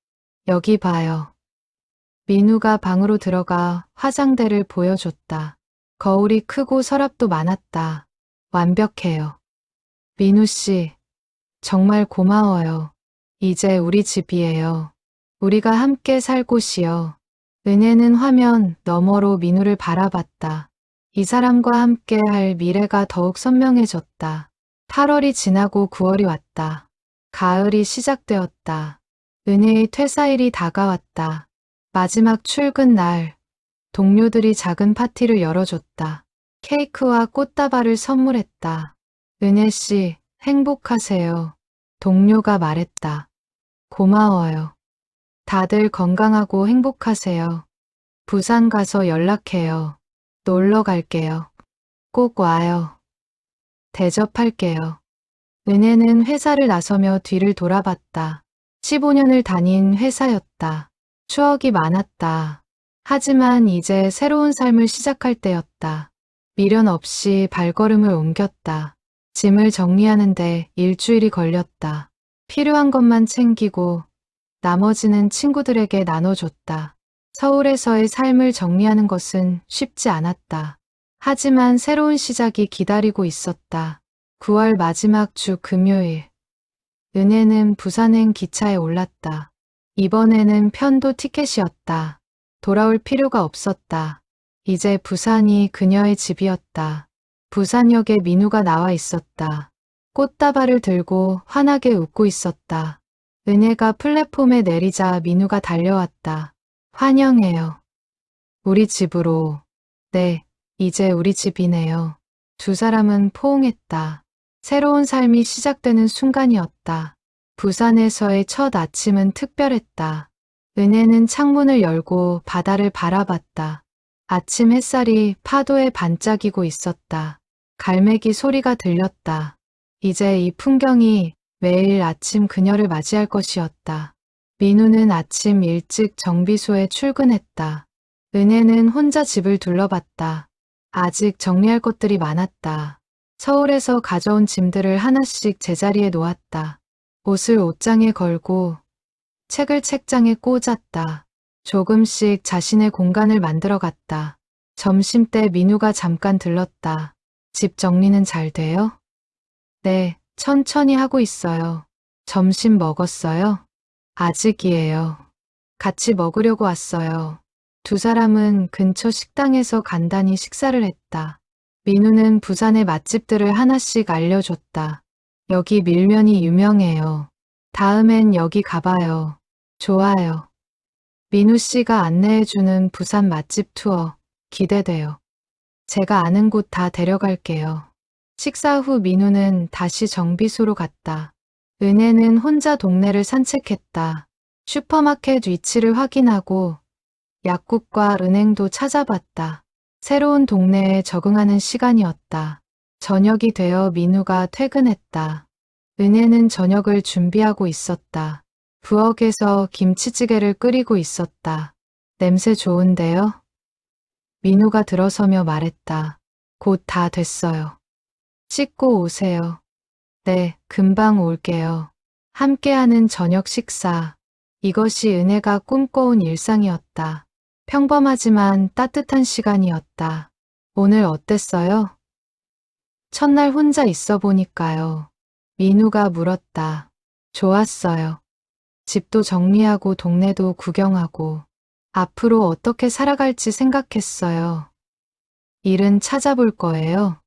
여기 봐요. 민우가 방으로 들어가 화장대를 보여줬다. 거울이 크고 서랍도 많았다. 완벽해요. 민우 씨, 정말 고마워요. 이제 우리 집이에요. 우리가 함께 살 곳이요. 은혜는 화면 너머로 민우를 바라봤다. 이 사람과 함께 할 미래가 더욱 선명해졌다. 8월이 지나고 9월이 왔다. 가을이 시작되었다. 은혜의 퇴사일이 다가왔다. 마지막 출근 날, 동료들이 작은 파티를 열어줬다. 케이크와 꽃다발을 선물했다. 은혜 씨, 행복하세요. 동료가 말했다. 고마워요. 다들 건강하고 행복하세요. 부산 가서 연락해요. 놀러 갈게요. 꼭 와요. 대접할게요. 은혜는 회사를 나서며 뒤를 돌아봤다. 15년을 다닌 회사였다. 추억이 많았다. 하지만 이제 새로운 삶을 시작할 때였다. 미련 없이 발걸음을 옮겼다. 짐을 정리하는데 일주일이 걸렸다. 필요한 것만 챙기고 나머지는 친구들에게 나눠줬다. 서울에서의 삶을 정리하는 것은 쉽지 않았다. 하지만 새로운 시작이 기다리고 있었다. 9월 마지막 주 금요일. 은혜는 부산행 기차에 올랐다. 이번에는 편도 티켓이었다. 돌아올 필요가 없었다. 이제 부산이 그녀의 집이었다. 부산역에 민우가 나와 있었다. 꽃다발을 들고 환하게 웃고 있었다. 은혜가 플랫폼에 내리자 민우가 달려왔다. 환영해요. 우리 집으로. 네, 이제 우리 집이네요. 두 사람은 포옹했다. 새로운 삶이 시작되는 순간이었다. 부산에서의 첫 아침은 특별했다. 은혜는 창문을 열고 바다를 바라봤다. 아침 햇살이 파도에 반짝이고 있었다. 갈매기 소리가 들렸다. 이제 이 풍경이 매일 아침 그녀를 맞이할 것이었다. 민우는 아침 일찍 정비소에 출근했다. 은혜는 혼자 집을 둘러봤다. 아직 정리할 것들이 많았다. 서울에서 가져온 짐들을 하나씩 제자리에 놓았다. 옷을 옷장에 걸고 책을 책장에 꽂았다. 조금씩 자신의 공간을 만들어갔다. 점심때 민우가 잠깐 들렀다. 집 정리는 잘 돼요? 네, 천천히 하고 있어요. 점심 먹었어요? 아직이에요. 같이 먹으려고 왔어요. 두 사람은 근처 식당에서 간단히 식사를 했다. 민우는 부산의 맛집들을 하나씩 알려줬다. 여기 밀면이 유명해요. 다음엔 여기 가봐요. 좋아요. 민우 씨가 안내해주는 부산 맛집 투어 기대돼요. 제가 아는 곳 다 데려갈게요. 식사 후 민우는 다시 정비소로 갔다. 은혜는 혼자 동네를 산책했다. 슈퍼마켓 위치를 확인하고 약국과 은행도 찾아봤다. 새로운 동네에 적응하는 시간이었다. 저녁이 되어 민우가 퇴근했다. 은혜는 저녁을 준비하고 있었다. 부엌에서 김치찌개를 끓이고 있었다. 냄새 좋은데요? 민우가 들어서며 말했다. 곧 다 됐어요. 씻고 오세요. 네, 금방 올게요. 함께하는 저녁 식사. 이것이 은혜가 꿈꿔온 일상이었다. 평범하지만 따뜻한 시간이었다. 오늘 어땠어요? 첫날 혼자 있어 보니까요. 민우가 물었다. 좋았어요. 집도 정리하고 동네도 구경하고 앞으로 어떻게 살아갈지 생각했어요. 일은 찾아볼 거예요?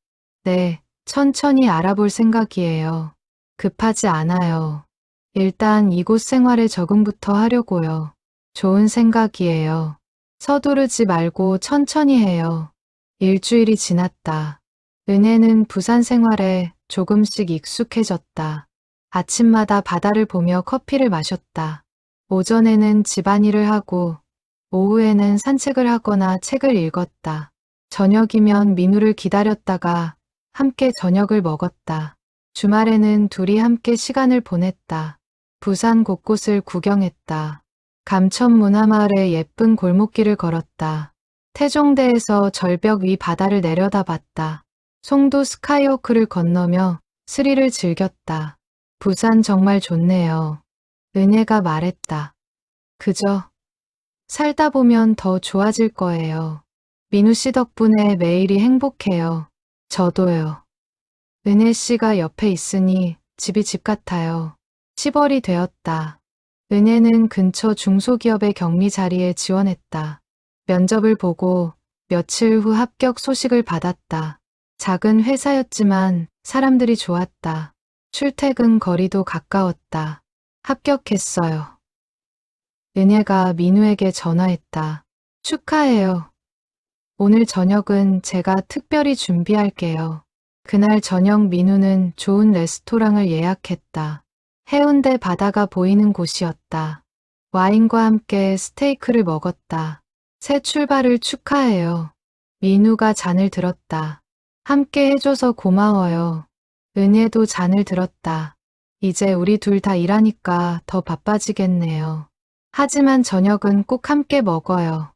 네, 천천히 알아볼 생각이에요. 급하지 않아요. 일단 이곳 생활에 적응부터 하려고요. 좋은 생각이에요. 서두르지 말고 천천히 해요. 일주일이 지났다. 은혜는 부산 생활에 조금씩 익숙해졌다. 아침마다 바다를 보며 커피를 마셨다. 오전에는 집안일을 하고 오후에는 산책을 하거나 책을 읽었다. 저녁이면 민우를 기다렸다가 함께 저녁을 먹었다. 주말에는 둘이 함께 시간을 보냈다. 부산 곳곳을 구경했다. 감천 문화마을의 예쁜 골목길을 걸었다. 태종대에서 절벽 위 바다를 내려다봤다. 송도 스카이워크를 건너며 스릴을 즐겼다. 부산 정말 좋네요. 은혜가 말했다. 그저 살다 보면 더 좋아질 거예요. 민우 씨 덕분에 매일이 행복해요. 저도요. 은혜 씨가 옆에 있으니 집이 집 같아요. 10월이 되었다. 은혜는 근처 중소기업의 격리 자리에 지원했다. 면접을 보고 며칠 후 합격 소식을 받았다. 작은 회사였지만 사람들이 좋았다. 출퇴근 거리도 가까웠다. 합격했어요. 은혜가 민우에게 전화했다. 축하해요. 오늘 저녁은 제가 특별히 준비할게요. 그날 저녁 민우는 좋은 레스토랑을 예약했다. 해운대 바다가 보이는 곳이었다. 와인과 함께 스테이크를 먹었다. 새 출발을 축하해요. 민우가 잔을 들었다. 함께 해줘서 고마워요. 은혜도 잔을 들었다. 이제 우리 둘 다 일하니까 더 바빠지겠네요. 하지만 저녁은 꼭 함께 먹어요.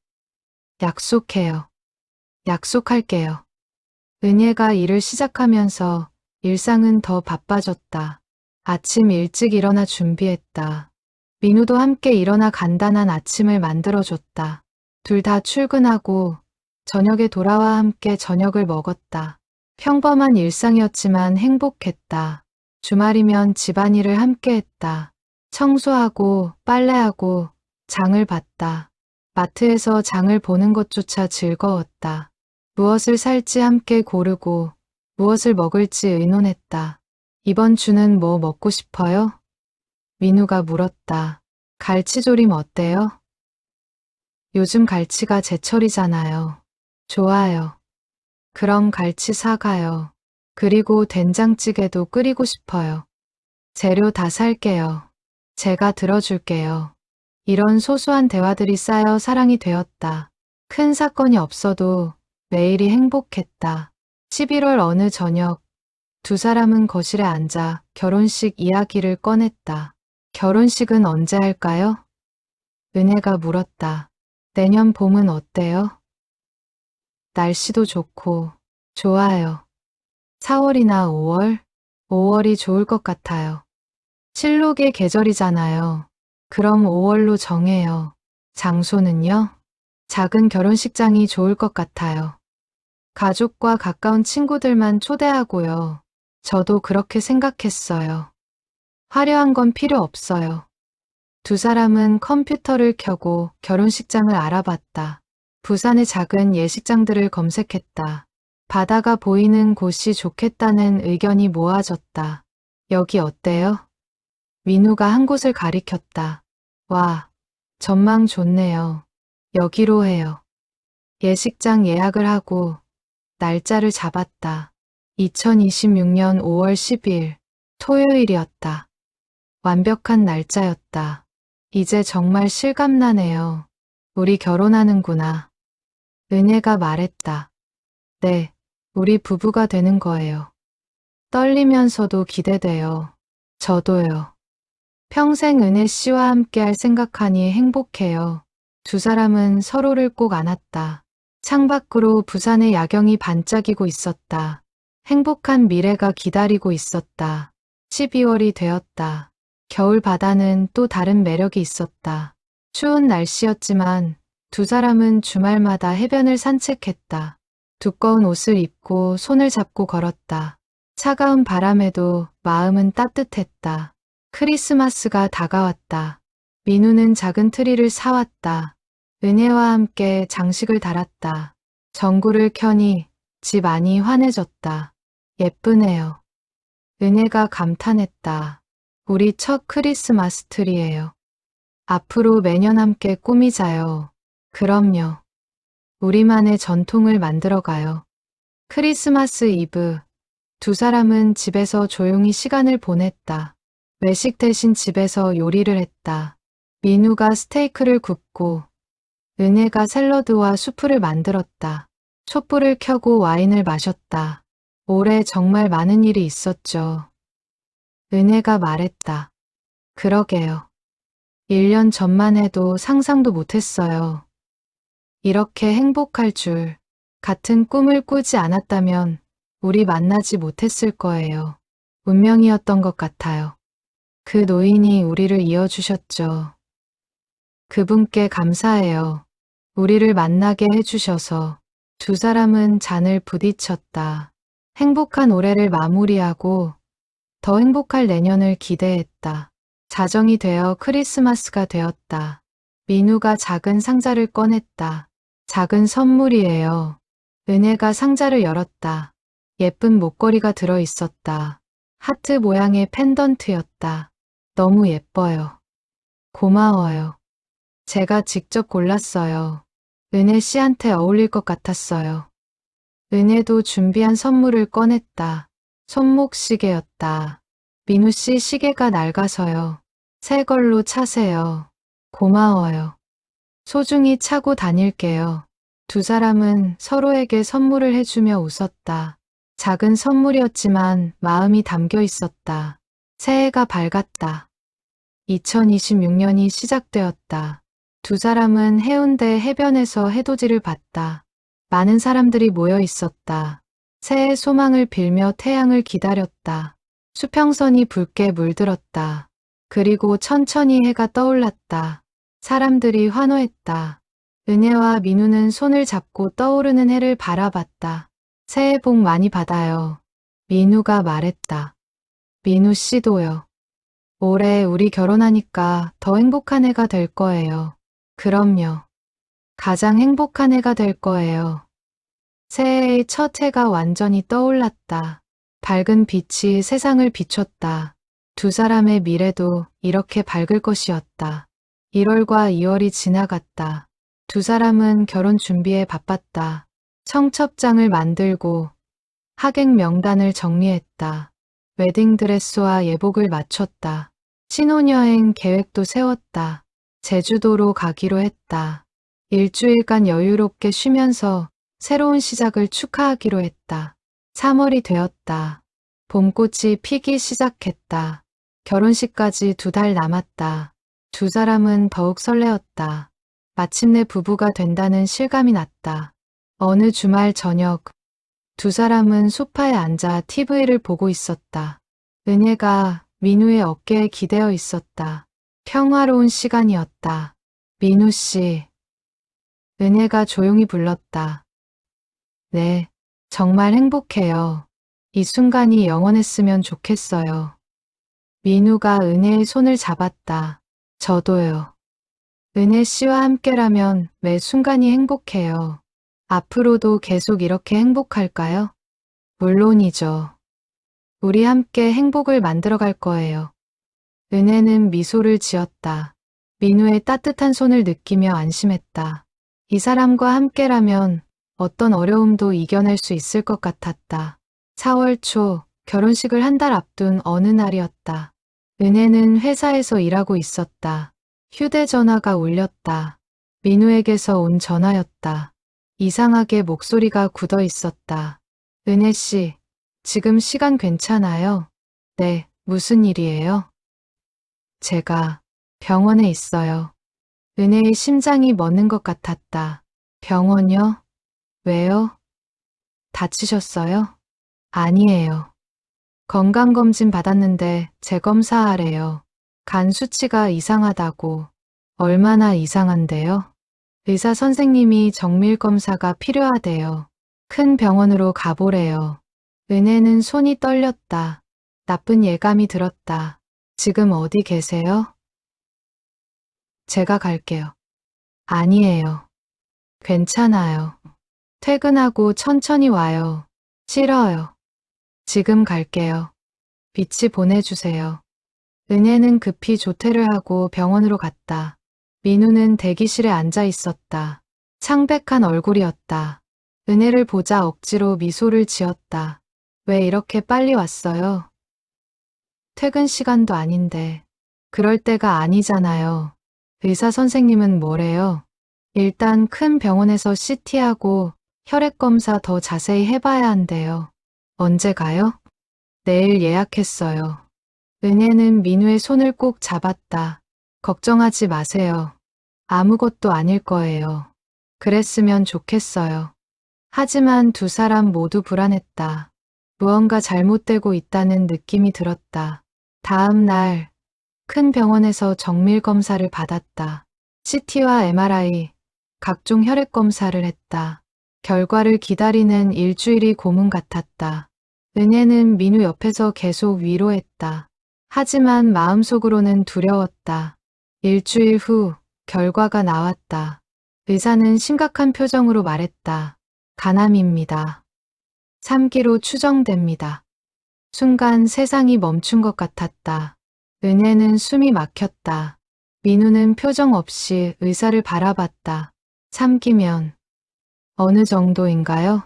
약속해요. 약속할게요. 은혜가 일을 시작하면서 일상은 더 바빠졌다. 아침 일찍 일어나 준비했다. 민우도 함께 일어나 간단한 아침을 만들어줬다. 둘 다 출근하고 저녁에 돌아와 함께 저녁을 먹었다. 평범한 일상이었지만 행복했다. 주말이면 집안일을 함께 했다. 청소하고 빨래하고 장을 봤다. 마트에서 장을 보는 것조차 즐거웠다. 무엇을 살지 함께 고르고 무엇을 먹을지 의논했다. 이번 주는 뭐 먹고 싶어요? 민우가 물었다. 갈치조림 어때요? 요즘 갈치가 제철이잖아요. 좋아요. 그럼 갈치 사가요. 그리고 된장찌개도 끓이고 싶어요. 재료 다 살게요. 제가 들어줄게요. 이런 소소한 대화들이 쌓여 사랑이 되었다. 큰 사건이 없어도 매일이 행복했다. 11월 어느 저녁, 두 사람은 거실에 앉아 결혼식 이야기를 꺼냈다. 결혼식은 언제 할까요? 은혜가 물었다. 내년 봄은 어때요? 날씨도 좋고, 좋아요. 4월이나 5월? 5월이 좋을 것 같아요. 실록의 계절이잖아요. 그럼 5월로 정해요. 장소는요? 작은 결혼식장이 좋을 것 같아요. 가족과 가까운 친구들만 초대하고요. 저도 그렇게 생각했어요. 화려한 건 필요 없어요. 두 사람은 컴퓨터를 켜고 결혼식장을 알아봤다. 부산의 작은 예식장들을 검색했다. 바다가 보이는 곳이 좋겠다는 의견이 모아졌다. 여기 어때요? 민우가 한 곳을 가리켰다. 와, 전망 좋네요. 여기로 해요. 예식장 예약을 하고 날짜를 잡았다. 2026년 5월 10일 토요일이었다. 완벽한 날짜였다. 이제 정말 실감나네요. 우리 결혼하는구나. 은혜가 말했다. 네, 우리 부부가 되는 거예요. 떨리면서도 기대돼요. 저도요. 평생 은혜 씨와 함께할 생각하니 행복해요. 두 사람은 서로를 꼭 안았다. 창밖으로 부산의 야경이 반짝이고 있었다. 행복한 미래가 기다리고 있었다. 12월이 되었다. 겨울 바다는 또 다른 매력이 있었다. 추운 날씨였지만 두 사람은 주말마다 해변을 산책했다. 두꺼운 옷을 입고 손을 잡고 걸었다. 차가운 바람에도 마음은 따뜻했다. 크리스마스가 다가왔다. 민우는 작은 트리를 사왔다. 은혜와 함께 장식을 달았다. 전구를 켜니 집 안이 환해졌다. 예쁘네요. 은혜가 감탄했다. 우리 첫 크리스마스 트리예요. 앞으로 매년 함께 꾸미자요. 그럼요. 우리만의 전통을 만들어가요. 크리스마스 이브. 두 사람은 집에서 조용히 시간을 보냈다. 외식 대신 집에서 요리를 했다. 민우가 스테이크를 굽고 은혜가 샐러드와 수프를 만들었다. 촛불을 켜고 와인을 마셨다. 올해 정말 많은 일이 있었죠. 은혜가 말했다. 그러게요. 1년 전만 해도 상상도 못했어요. 이렇게 행복할 줄. 같은 꿈을 꾸지 않았다면 우리 만나지 못했을 거예요. 운명이었던 것 같아요. 그 노인이 우리를 이어주셨죠. 그분께 감사해요. 우리를 만나게 해주셔서. 두 사람은 잔을 부딪혔다. 행복한 올해를 마무리하고 더 행복할 내년을 기대했다. 자정이 되어 크리스마스가 되었다. 민우가 작은 상자를 꺼냈다. 작은 선물이에요. 은혜가 상자를 열었다. 예쁜 목걸이가 들어 있었다. 하트 모양의 펜던트였다. 너무 예뻐요. 고마워요. 제가 직접 골랐어요. 은혜 씨한테 어울릴 것 같았어요. 은혜도 준비한 선물을 꺼냈다. 손목시계였다. 민우 씨 시계가 낡아서요. 새 걸로 차세요. 고마워요. 소중히 차고 다닐게요. 두 사람은 서로에게 선물을 해주며 웃었다. 작은 선물이었지만 마음이 담겨 있었다. 새해가 밝았다. 2026년이 시작되었다. 두 사람은 해운대 해변에서 해돋이를 봤다. 많은 사람들이 모여 있었다. 새해 소망을 빌며 태양을 기다렸다. 수평선이 붉게 물들었다. 그리고 천천히 해가 떠올랐다. 사람들이 환호했다. 은혜와 민우는 손을 잡고 떠오르는 해를 바라봤다. 새해 복 많이 받아요. 민우가 말했다. 민우 씨도요. 올해 우리 결혼하니까 더 행복한 해가 될 거예요. 그럼요. 가장 행복한 해가 될 거예요. 새해의 첫 해가 완전히 떠올랐다. 밝은 빛이 세상을 비췄다. 두 사람의 미래도 이렇게 밝을 것이었다. 1월과 2월이 지나갔다. 두 사람은 결혼 준비에 바빴다. 청첩장을 만들고 하객 명단을 정리했다. 웨딩드레스와 예복을 맞췄다. 신혼여행 계획도 세웠다. 제주도로 가기로 했다. 일주일간 여유롭게 쉬면서 새로운 시작을 축하하기로 했다. 3월이 되었다. 봄꽃이 피기 시작했다. 결혼식까지 2달 남았다. 두 사람은 더욱 설레었다. 마침내 부부가 된다는 실감이 났다. 어느 주말 저녁, 두 사람은 소파에 앉아 TV를 보고 있었다. 은혜가 민우의 어깨에 기대어 있었다. 평화로운 시간이었다. 민우 씨. 은혜가 조용히 불렀다. 네, 정말 행복해요. 이 순간이 영원했으면 좋겠어요. 민우가 은혜의 손을 잡았다. 저도요. 은혜 씨와 함께라면 매 순간이 행복해요. 앞으로도 계속 이렇게 행복할까요? 물론이죠. 우리 함께 행복을 만들어갈 거예요. 은혜는 미소를 지었다. 민우의 따뜻한 손을 느끼며 안심했다. 이 사람과 함께라면 어떤 어려움도 이겨낼 수 있을 것 같았다. 4월 초 결혼식을 한 달 앞둔 어느 날이었다. 은혜는 회사에서 일하고 있었다. 휴대전화가 울렸다. 민우에게서 온 전화였다. 이상하게 목소리가 굳어 있었다. 은혜 씨, 지금 시간 괜찮아요? 네, 무슨 일이에요? 제가 병원에 있어요. 은혜의 심장이 멎는 것 같았다. 병원요? 왜요? 다치셨어요? 아니에요. 건강검진 받았는데 재검사하래요. 간 수치가 이상하다고. 얼마나 이상한데요? 의사 선생님이 정밀 검사가 필요하대요. 큰 병원으로 가보래요. 은혜는 손이 떨렸다. 나쁜 예감이 들었다. 지금 어디 계세요? 제가 갈게요. 아니에요. 괜찮아요. 퇴근하고 천천히 와요. 싫어요. 지금 갈게요. 빛이 보내주세요. 은혜는 급히 조퇴를 하고 병원으로 갔다. 민우는 대기실에 앉아 있었다. 창백한 얼굴이었다. 은혜를 보자 억지로 미소를 지었다. 왜 이렇게 빨리 왔어요? 퇴근 시간도 아닌데. 그럴 때가 아니잖아요. 의사 선생님은 뭐래요? 일단 큰 병원에서 CT하고 혈액 검사 더 자세히 해봐야 한대요. 언제 가요? 내일 예약했어요. 은혜는 민우의 손을 꼭 잡았다. 걱정하지 마세요. 아무것도 아닐 거예요. 그랬으면 좋겠어요. 하지만 두 사람 모두 불안했다. 무언가 잘못되고 있다는 느낌이 들었다. 다음 날, 큰 병원에서 정밀 검사를 받았다. CT와 MRI, 각종 혈액 검사를 했다. 결과를 기다리는 일주일이 고문 같았다. 은혜는 민우 옆에서 계속 위로했다. 하지만 마음속으로는 두려웠다. 일주일 후 결과가 나왔다. 의사는 심각한 표정으로 말했다. 간암입니다. 3기로 추정됩니다. 순간 세상이 멈춘 것 같았다. 은혜는 숨이 막혔다. 민우는 표정 없이 의사를 바라봤다. 3기면 어느 정도인가요?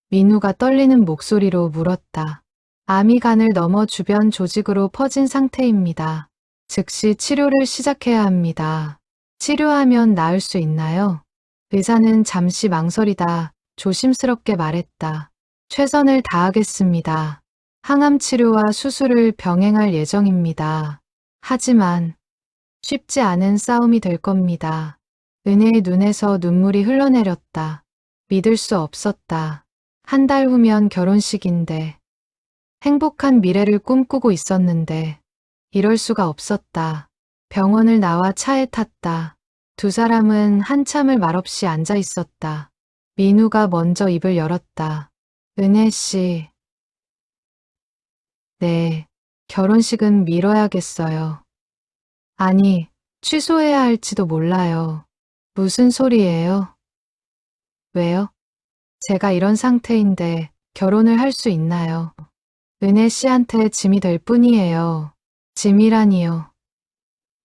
민우가 떨리는 목소리로 물었다. 암이 간을 넘어 주변 조직으로 퍼진 상태입니다. 즉시 치료를 시작해야 합니다. 치료하면 나을 수 있나요? 의사는 잠시 망설이다 조심스럽게 말했다. 최선을 다하겠습니다. 항암 치료와 수술을 병행할 예정입니다. 하지만 쉽지 않은 싸움이 될 겁니다. 은혜의 눈에서 눈물이 흘러내렸다. 믿을 수 없었다. 한 달 후면 결혼식인데 행복한 미래를 꿈꾸고 있었는데 이럴 수가 없었다. 병원을 나와 차에 탔다. 두 사람은 한참을 말없이 앉아 있었다. 민우가 먼저 입을 열었다. 은혜 씨. 네, 결혼식은 미뤄야겠어요. 아니, 취소해야 할지도 몰라요. 무슨 소리예요? 왜요? 제가 이런 상태인데 결혼을 할 수 있나요? 은혜 씨한테 짐이 될 뿐이에요. 짐이라니요.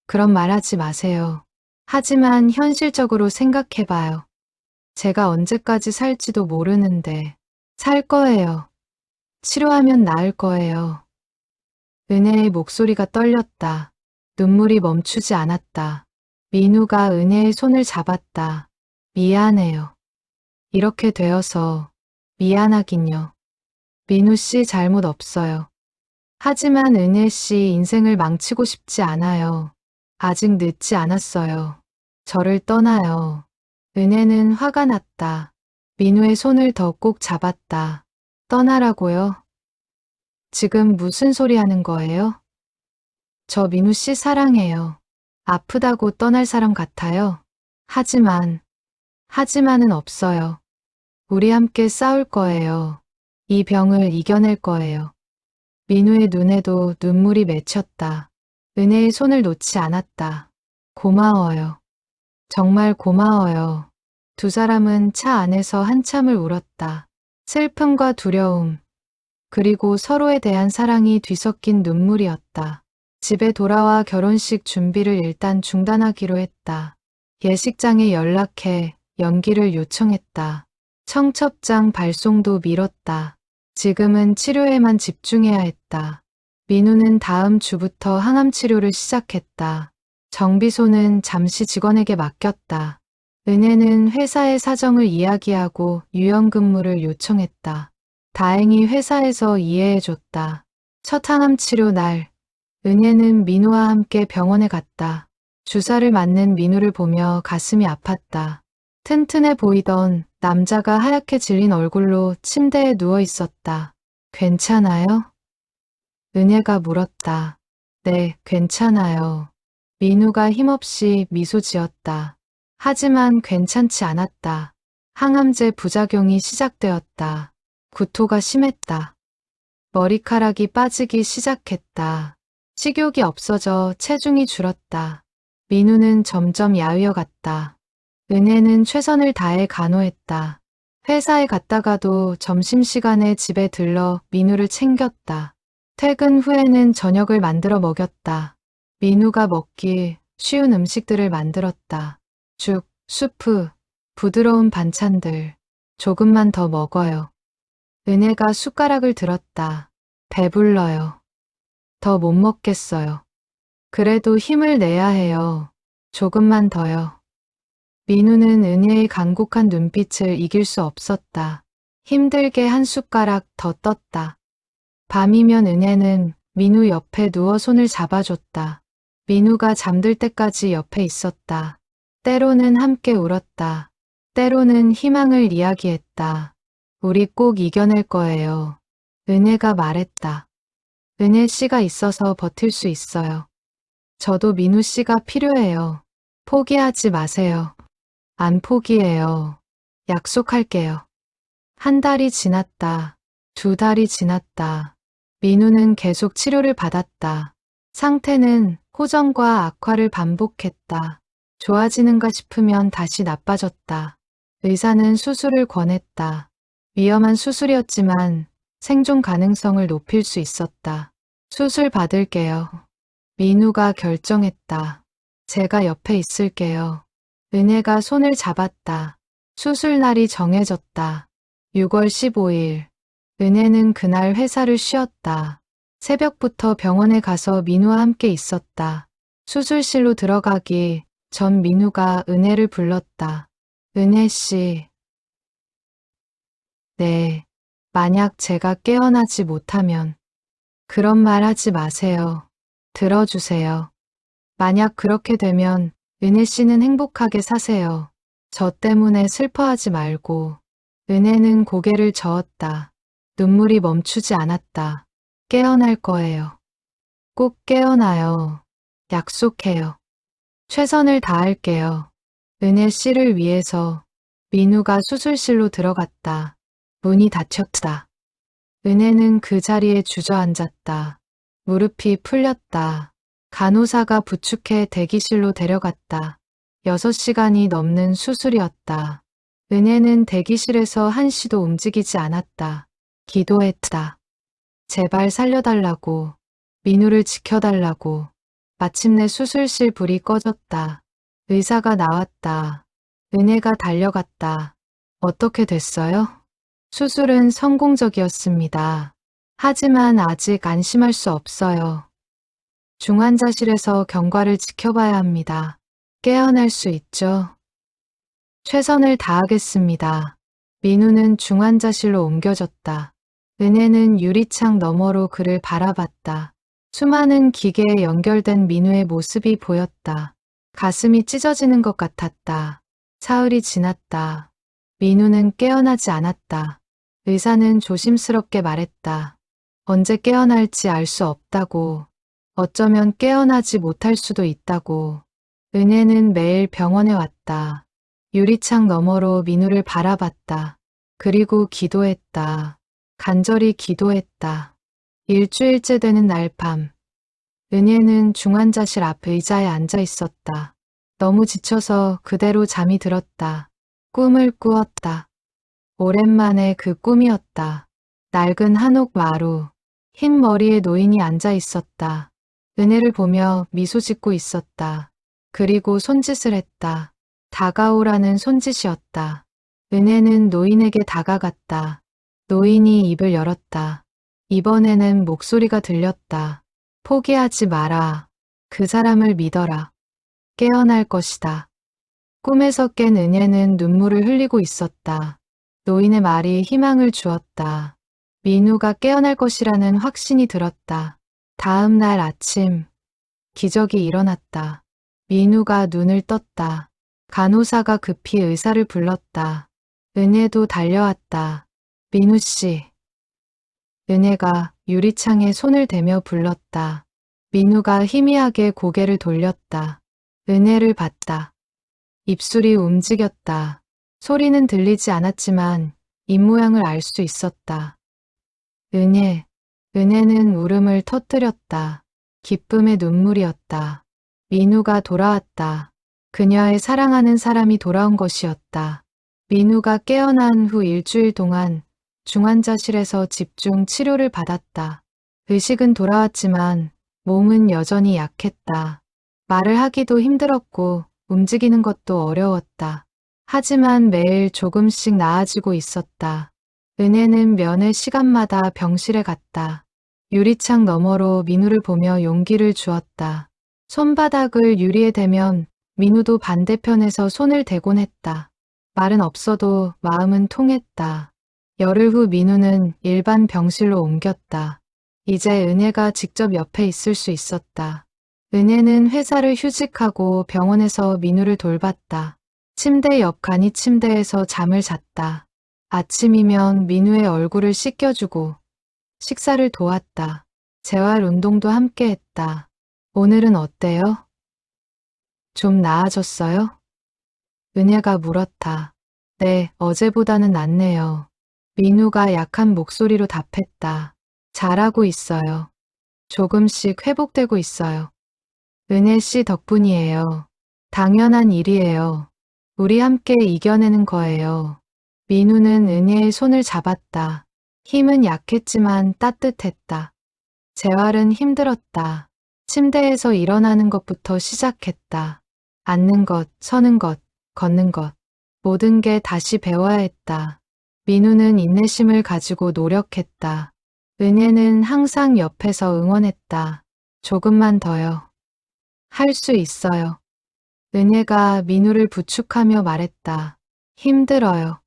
그런 말 하지 마세요. 하지만 현실적으로 생각해봐요. 제가 언제까지 살지도 모르는데 살 거예요. 치료하면 나을 거예요. 은혜의 목소리가 떨렸다. 눈물이 멈추지 않았다. 민우가 은혜의 손을 잡았다. 미안해요. 이렇게 되어서 미안하긴요. 민우 씨 잘못 없어요. 하지만 은혜 씨 인생을 망치고 싶지 않아요. 아직 늦지 않았어요. 저를 떠나요. 은혜는 화가 났다. 민우의 손을 더 꼭 잡았다. 떠나라고요? 지금 무슨 소리 하는 거예요? 저 민우 씨 사랑해요. 아프다고 떠날 사람 같아요. 하지만은 없어요. 우리 함께 싸울 거예요. 이 병을 이겨낼 거예요. 민우의 눈에도 눈물이 맺혔다. 은혜의 손을 놓지 않았다. 고마워요. 정말 고마워요. 두 사람은 차 안에서 한참을 울었다. 슬픔과 두려움, 그리고 서로에 대한 사랑이 뒤섞인 눈물이었다. 집에 돌아와 결혼식 준비를 일단 중단하기로 했다. 예식장에 연락해 연기를 요청했다. 청첩장 발송도 미뤘다. 지금은 치료에만 집중해야 했다. 민우는 다음 주부터 항암 치료를 시작했다. 정비소는 잠시 직원에게 맡겼다. 은혜는 회사의 사정을 이야기하고 유연근무를 요청했다. 다행히 회사에서 이해해줬다. 첫 항암 치료 날, 은혜는 민우와 함께 병원에 갔다. 주사를 맞는 민우를 보며 가슴이 아팠다. 튼튼해 보이던 남자가 하얗게 질린 얼굴로 침대에 누워 있었다. 괜찮아요? 은혜가 물었다. 네, 괜찮아요. 민우가 힘없이 미소 지었다. 하지만 괜찮지 않았다. 항암제 부작용이 시작되었다. 구토가 심했다. 머리카락이 빠지기 시작했다. 식욕이 없어져 체중이 줄었다. 민우는 점점 야위어갔다. 은혜는 최선을 다해 간호했다. 회사에 갔다가도 점심시간에 집에 들러 민우를 챙겼다. 퇴근 후에는 저녁을 만들어 먹였다. 민우가 먹기 쉬운 음식들을 만들었다. 죽, 수프, 부드러운 반찬들. 조금만 더 먹어요. 은혜가 숟가락을 들었다. 배불러요. 더 못 먹겠어요. 그래도 힘을 내야 해요. 조금만 더요. 민우는 은혜의 간곡한 눈빛을 이길 수 없었다. 힘들게 한 숟가락 더 떴다. 밤이면 은혜는 민우 옆에 누워 손을 잡아줬다. 민우가 잠들 때까지 옆에 있었다. 때로는 함께 울었다. 때로는 희망을 이야기했다. 우리 꼭 이겨낼 거예요. 은혜가 말했다. 은혜 씨가 있어서 버틸 수 있어요. 저도 민우 씨가 필요해요. 포기하지 마세요. 안 포기해요. 약속할게요. 한 달이 지났다. 두 달이 지났다. 민우는 계속 치료를 받았다. 상태는 호전과 악화를 반복했다. 좋아지는가 싶으면 다시 나빠졌다. 의사는 수술을 권했다. 위험한 수술이었지만 생존 가능성을 높일 수 있었다. 수술 받을게요. 민우가 결정했다. 제가 옆에 있을게요. 은혜가 손을 잡았다. 수술 날이 정해졌다. 6월 15일. 은혜는 그날 회사를 쉬었다. 새벽부터 병원에 가서 민우와 함께 있었다. 수술실로 들어가기 전 민우가 은혜를 불렀다. 은혜 씨. 네. 만약 제가 깨어나지 못하면 그런 말 하지 마세요. 들어주세요. 만약 그렇게 되면 은혜 씨는 행복하게 사세요. 저 때문에 슬퍼하지 말고 은혜는 고개를 저었다. 눈물이 멈추지 않았다. 깨어날 거예요. 꼭 깨어나요. 약속해요. 최선을 다할게요. 은혜 씨를 위해서. 민우가 수술실로 들어갔다. 문이 닫혔다. 은혜는 그 자리에 주저앉았다. 무릎이 풀렸다. 간호사가 부축해 대기실로 데려갔다. 6시간이 넘는 수술이었다. 은혜는 대기실에서 한시도 움직이지 않았다. 기도했다. 제발 살려달라고. 민우를 지켜달라고. 마침내 수술실 불이 꺼졌다. 의사가 나왔다. 은혜가 달려갔다. 어떻게 됐어요? 수술은 성공적이었습니다. 하지만 아직 안심할 수 없어요. 중환자실에서 경과를 지켜봐야 합니다. 깨어날 수 있죠? 최선을 다하겠습니다. 민우는 중환자실로 옮겨졌다. 은혜는 유리창 너머로 그를 바라봤다. 수많은 기계에 연결된 민우의 모습이 보였다. 가슴이 찢어지는 것 같았다. 사흘이 지났다. 민우는 깨어나지 않았다. 의사는 조심스럽게 말했다. 언제 깨어날지 알 수 없다고. 어쩌면 깨어나지 못할 수도 있다고. 은혜는 매일 병원에 왔다. 유리창 너머로 민우를 바라봤다. 그리고 기도했다. 간절히 기도했다. 일주일째 되는 날 밤. 은혜는 중환자실 앞 의자에 앉아 있었다. 너무 지쳐서 그대로 잠이 들었다. 꿈을 꾸었다. 오랜만에 그 꿈이었다. 낡은 한옥 마루. 흰 머리의 노인이 앉아 있었다. 은혜를 보며 미소 짓고 있었다. 그리고 손짓을 했다. 다가오라는 손짓이었다. 은혜는 노인에게 다가갔다. 노인이 입을 열었다. 이번에는 목소리가 들렸다. 포기하지 마라. 그 사람을 믿어라. 깨어날 것이다. 꿈에서 깬 은혜는 눈물을 흘리고 있었다. 노인의 말이 희망을 주었다. 민우가 깨어날 것이라는 확신이 들었다. 다음 날 아침, 기적이 일어났다. 민우가 눈을 떴다. 간호사가 급히 의사를 불렀다. 은혜도 달려왔다. 민우 씨. 은혜가 유리창에 손을 대며 불렀다. 민우가 희미하게 고개를 돌렸다. 은혜를 봤다. 입술이 움직였다. 소리는 들리지 않았지만 입모양을 알 수 있었다. 은혜. 은혜는 울음을 터뜨렸다. 기쁨의 눈물이었다. 민우가 돌아왔다. 그녀의 사랑하는 사람이 돌아온 것이었다. 민우가 깨어난 후 일주일 동안 중환자실에서 집중 치료를 받았다. 의식은 돌아왔지만 몸은 여전히 약했다. 말을 하기도 힘들었고 움직이는 것도 어려웠다. 하지만 매일 조금씩 나아지고 있었다. 은혜는 면회 시간마다 병실에 갔다. 유리창 너머로 민우를 보며 용기를 주었다. 손바닥을 유리에 대면 민우도 반대편에서 손을 대곤 했다. 말은 없어도 마음은 통했다. 열흘 후 민우는 일반 병실로 옮겼다. 이제 은혜가 직접 옆에 있을 수 있었다. 은혜는 회사를 휴직하고 병원에서 민우를 돌봤다. 침대 옆 간이 침대에서 잠을 잤다. 아침이면 민우의 얼굴을 씻겨주고 식사를 도왔다. 재활 운동도 함께 했다. 오늘은 어때요? 좀 나아졌어요? 은혜가 물었다. 네, 어제보다는 낫네요. 민우가 약한 목소리로 답했다. 잘하고 있어요. 조금씩 회복되고 있어요. 은혜 씨 덕분이에요. 당연한 일이에요. 우리 함께 이겨내는 거예요. 민우는 은혜의 손을 잡았다. 힘은 약했지만 따뜻했다. 재활은 힘들었다. 침대에서 일어나는 것부터 시작했다. 앉는 것, 서는 것, 걷는 것. 모든 게 다시 배워야 했다. 민우는 인내심을 가지고 노력했다. 은혜는 항상 옆에서 응원했다. 조금만 더요. 할 수 있어요. 은혜가 민우를 부축하며 말했다. 힘들어요.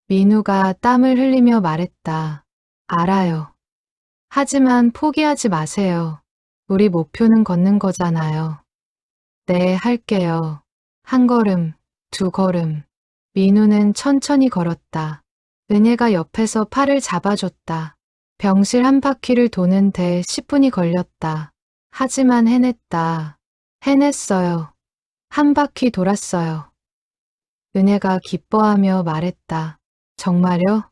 민우가 땀을 흘리며 말했다. 알아요. 하지만 포기하지 마세요. 우리 목표는 걷는 거잖아요. 네, 할게요. 한 걸음, 두 걸음. 민우는 천천히 걸었다. 은혜가 옆에서 팔을 잡아줬다. 병실 한 바퀴를 도는데 10분이 걸렸다. 하지만 해냈다. 해냈어요. 한 바퀴 돌았어요. 은혜가 기뻐하며 말했다. 정말요?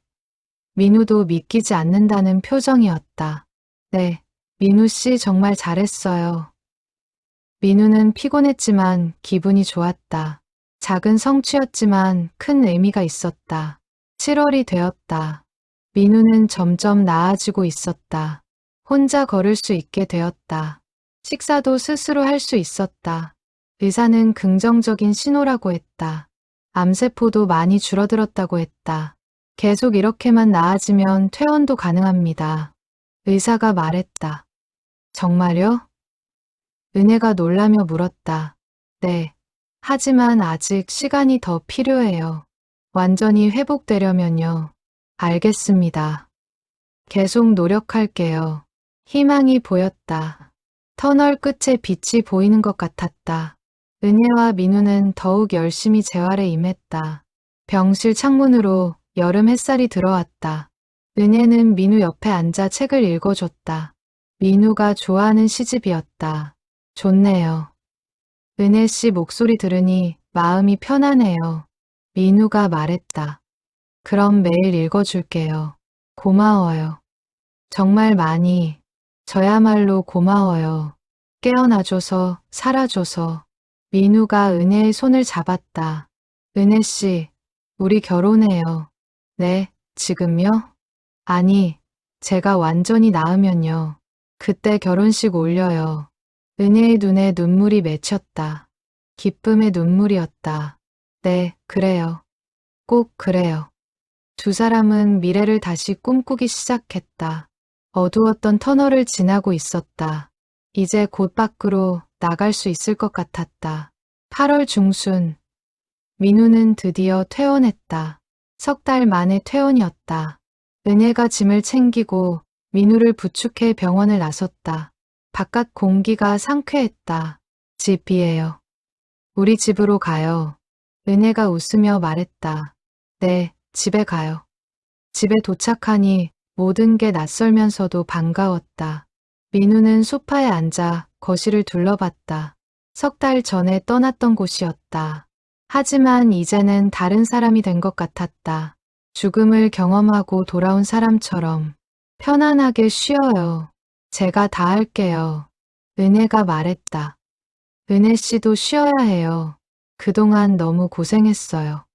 민우도 믿기지 않는다는 표정이었다. 네, 민우 씨 정말 잘했어요. 민우는 피곤했지만 기분이 좋았다. 작은 성취였지만 큰 의미가 있었다. 7월이 되었다. 민우는 점점 나아지고 있었다. 혼자 걸을 수 있게 되었다. 식사도 스스로 할 수 있었다. 의사는 긍정적인 신호라고 했다. 암세포도 많이 줄어들었다고 했다. 계속 이렇게만 나아지면 퇴원도 가능합니다. 의사가 말했다. 정말요? 은혜가 놀라며 물었다. 네. 하지만 아직 시간이 더 필요해요. 완전히 회복되려면요. 알겠습니다. 계속 노력할게요. 희망이 보였다. 터널 끝에 빛이 보이는 것 같았다. 은혜와 민우는 더욱 열심히 재활에 임했다. 병실 창문으로 여름 햇살이 들어왔다. 은혜는 민우 옆에 앉아 책을 읽어줬다. 민우가 좋아하는 시집이었다. 좋네요. 은혜 씨 목소리 들으니 마음이 편하네요. 민우가 말했다. 그럼 매일 읽어줄게요. 고마워요. 정말 많이. 저야말로 고마워요. 깨어나줘서, 살아줘서. 민우가 은혜의 손을 잡았다. 은혜 씨, 우리 결혼해요. 네, 지금요? 아니, 제가 완전히 나으면요. 그때 결혼식 올려요. 은혜의 눈에 눈물이 맺혔다. 기쁨의 눈물이었다. 네, 그래요. 꼭 그래요. 두 사람은 미래를 다시 꿈꾸기 시작했다. 어두웠던 터널을 지나고 있었다. 이제 곧 밖으로 나갈 수 있을 것 같았다. 8월 중순. 민우는 드디어 퇴원했다. 3달 만의 퇴원이었다. 은혜가 짐을 챙기고 민우를 부축해 병원을 나섰다. 바깥 공기가 상쾌했다. 집이에요. 우리 집으로 가요. 은혜가 웃으며 말했다. 네, 집에 가요. 집에 도착하니 모든 게 낯설면서도 반가웠다. 민우는 소파에 앉아 거실을 둘러봤다. 3달 전에 떠났던 곳이었다. 하지만 이제는 다른 사람이 된 것 같았다. 죽음을 경험하고 돌아온 사람처럼 편안하게 쉬어요. 제가 다 할게요. 은혜가 말했다. 은혜 씨도 쉬어야 해요. 그동안 너무 고생했어요.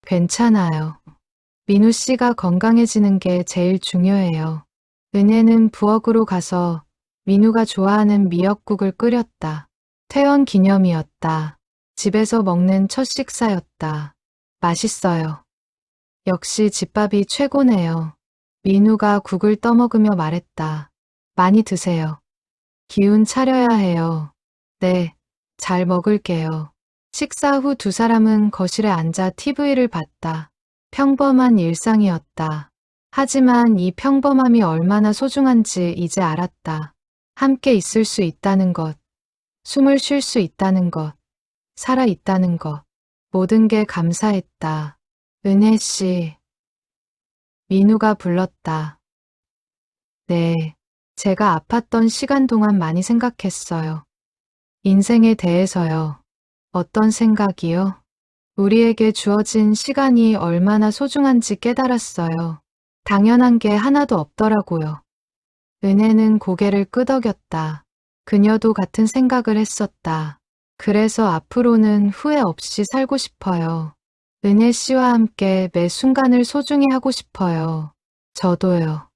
괜찮아요. 민우 씨가 건강해지는 게 제일 중요해요. 은혜는 부엌으로 가서 민우가 좋아하는 미역국을 끓였다. 퇴원 기념이었다. 집에서 먹는 첫 식사였다. 맛있어요. 역시 집밥이 최고네요. 민우가 국을 떠먹으며 말했다. 많이 드세요. 기운 차려야 해요. 네, 잘 먹을게요. 식사 후 두 사람은 거실에 앉아 TV를 봤다. 평범한 일상이었다. 하지만 이 평범함이 얼마나 소중한지 이제 알았다. 함께 있을 수 있다는 것, 숨을 쉴 수 있다는 것, 살아 있다는 것, 모든 게 감사했다. 은혜 씨. 민우가 불렀다. 네, 제가 아팠던 시간 동안 많이 생각했어요. 인생에 대해서요. 어떤 생각이요? 우리에게 주어진 시간이 얼마나 소중한지 깨달았어요. 당연한 게 하나도 없더라고요. 은혜는 고개를 끄덕였다. 그녀도 같은 생각을 했었다. 그래서 앞으로는 후회 없이 살고 싶어요. 은혜 씨와 함께 매 순간을 소중히 하고 싶어요. 저도요.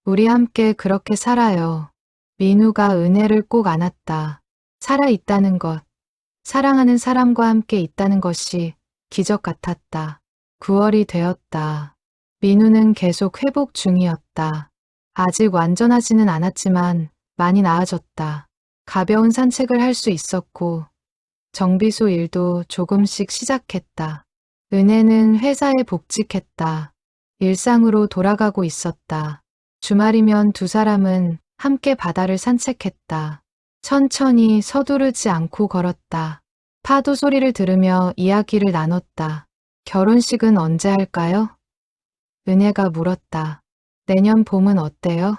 우리 함께 그렇게 살아요. 민우가 은혜를 꼭 안았다. 살아있다는 것, 사랑하는 사람과 함께 있다는 것이 기적 같았다. 9월이 되었다. 민우는 계속 회복 중이었다. 아직 완전하지는 않았지만 많이 나아졌다. 가벼운 산책을 할 수 있었고 정비소 일도 조금씩 시작했다. 은혜는 회사에 복직했다. 일상으로 돌아가고 있었다. 주말이면 두 사람은 함께 바다를 산책했다. 천천히 서두르지 않고 걸었다. 파도 소리를 들으며 이야기를 나눴다. 결혼식은 언제 할까요? 은혜가 물었다. 내년 봄은 어때요?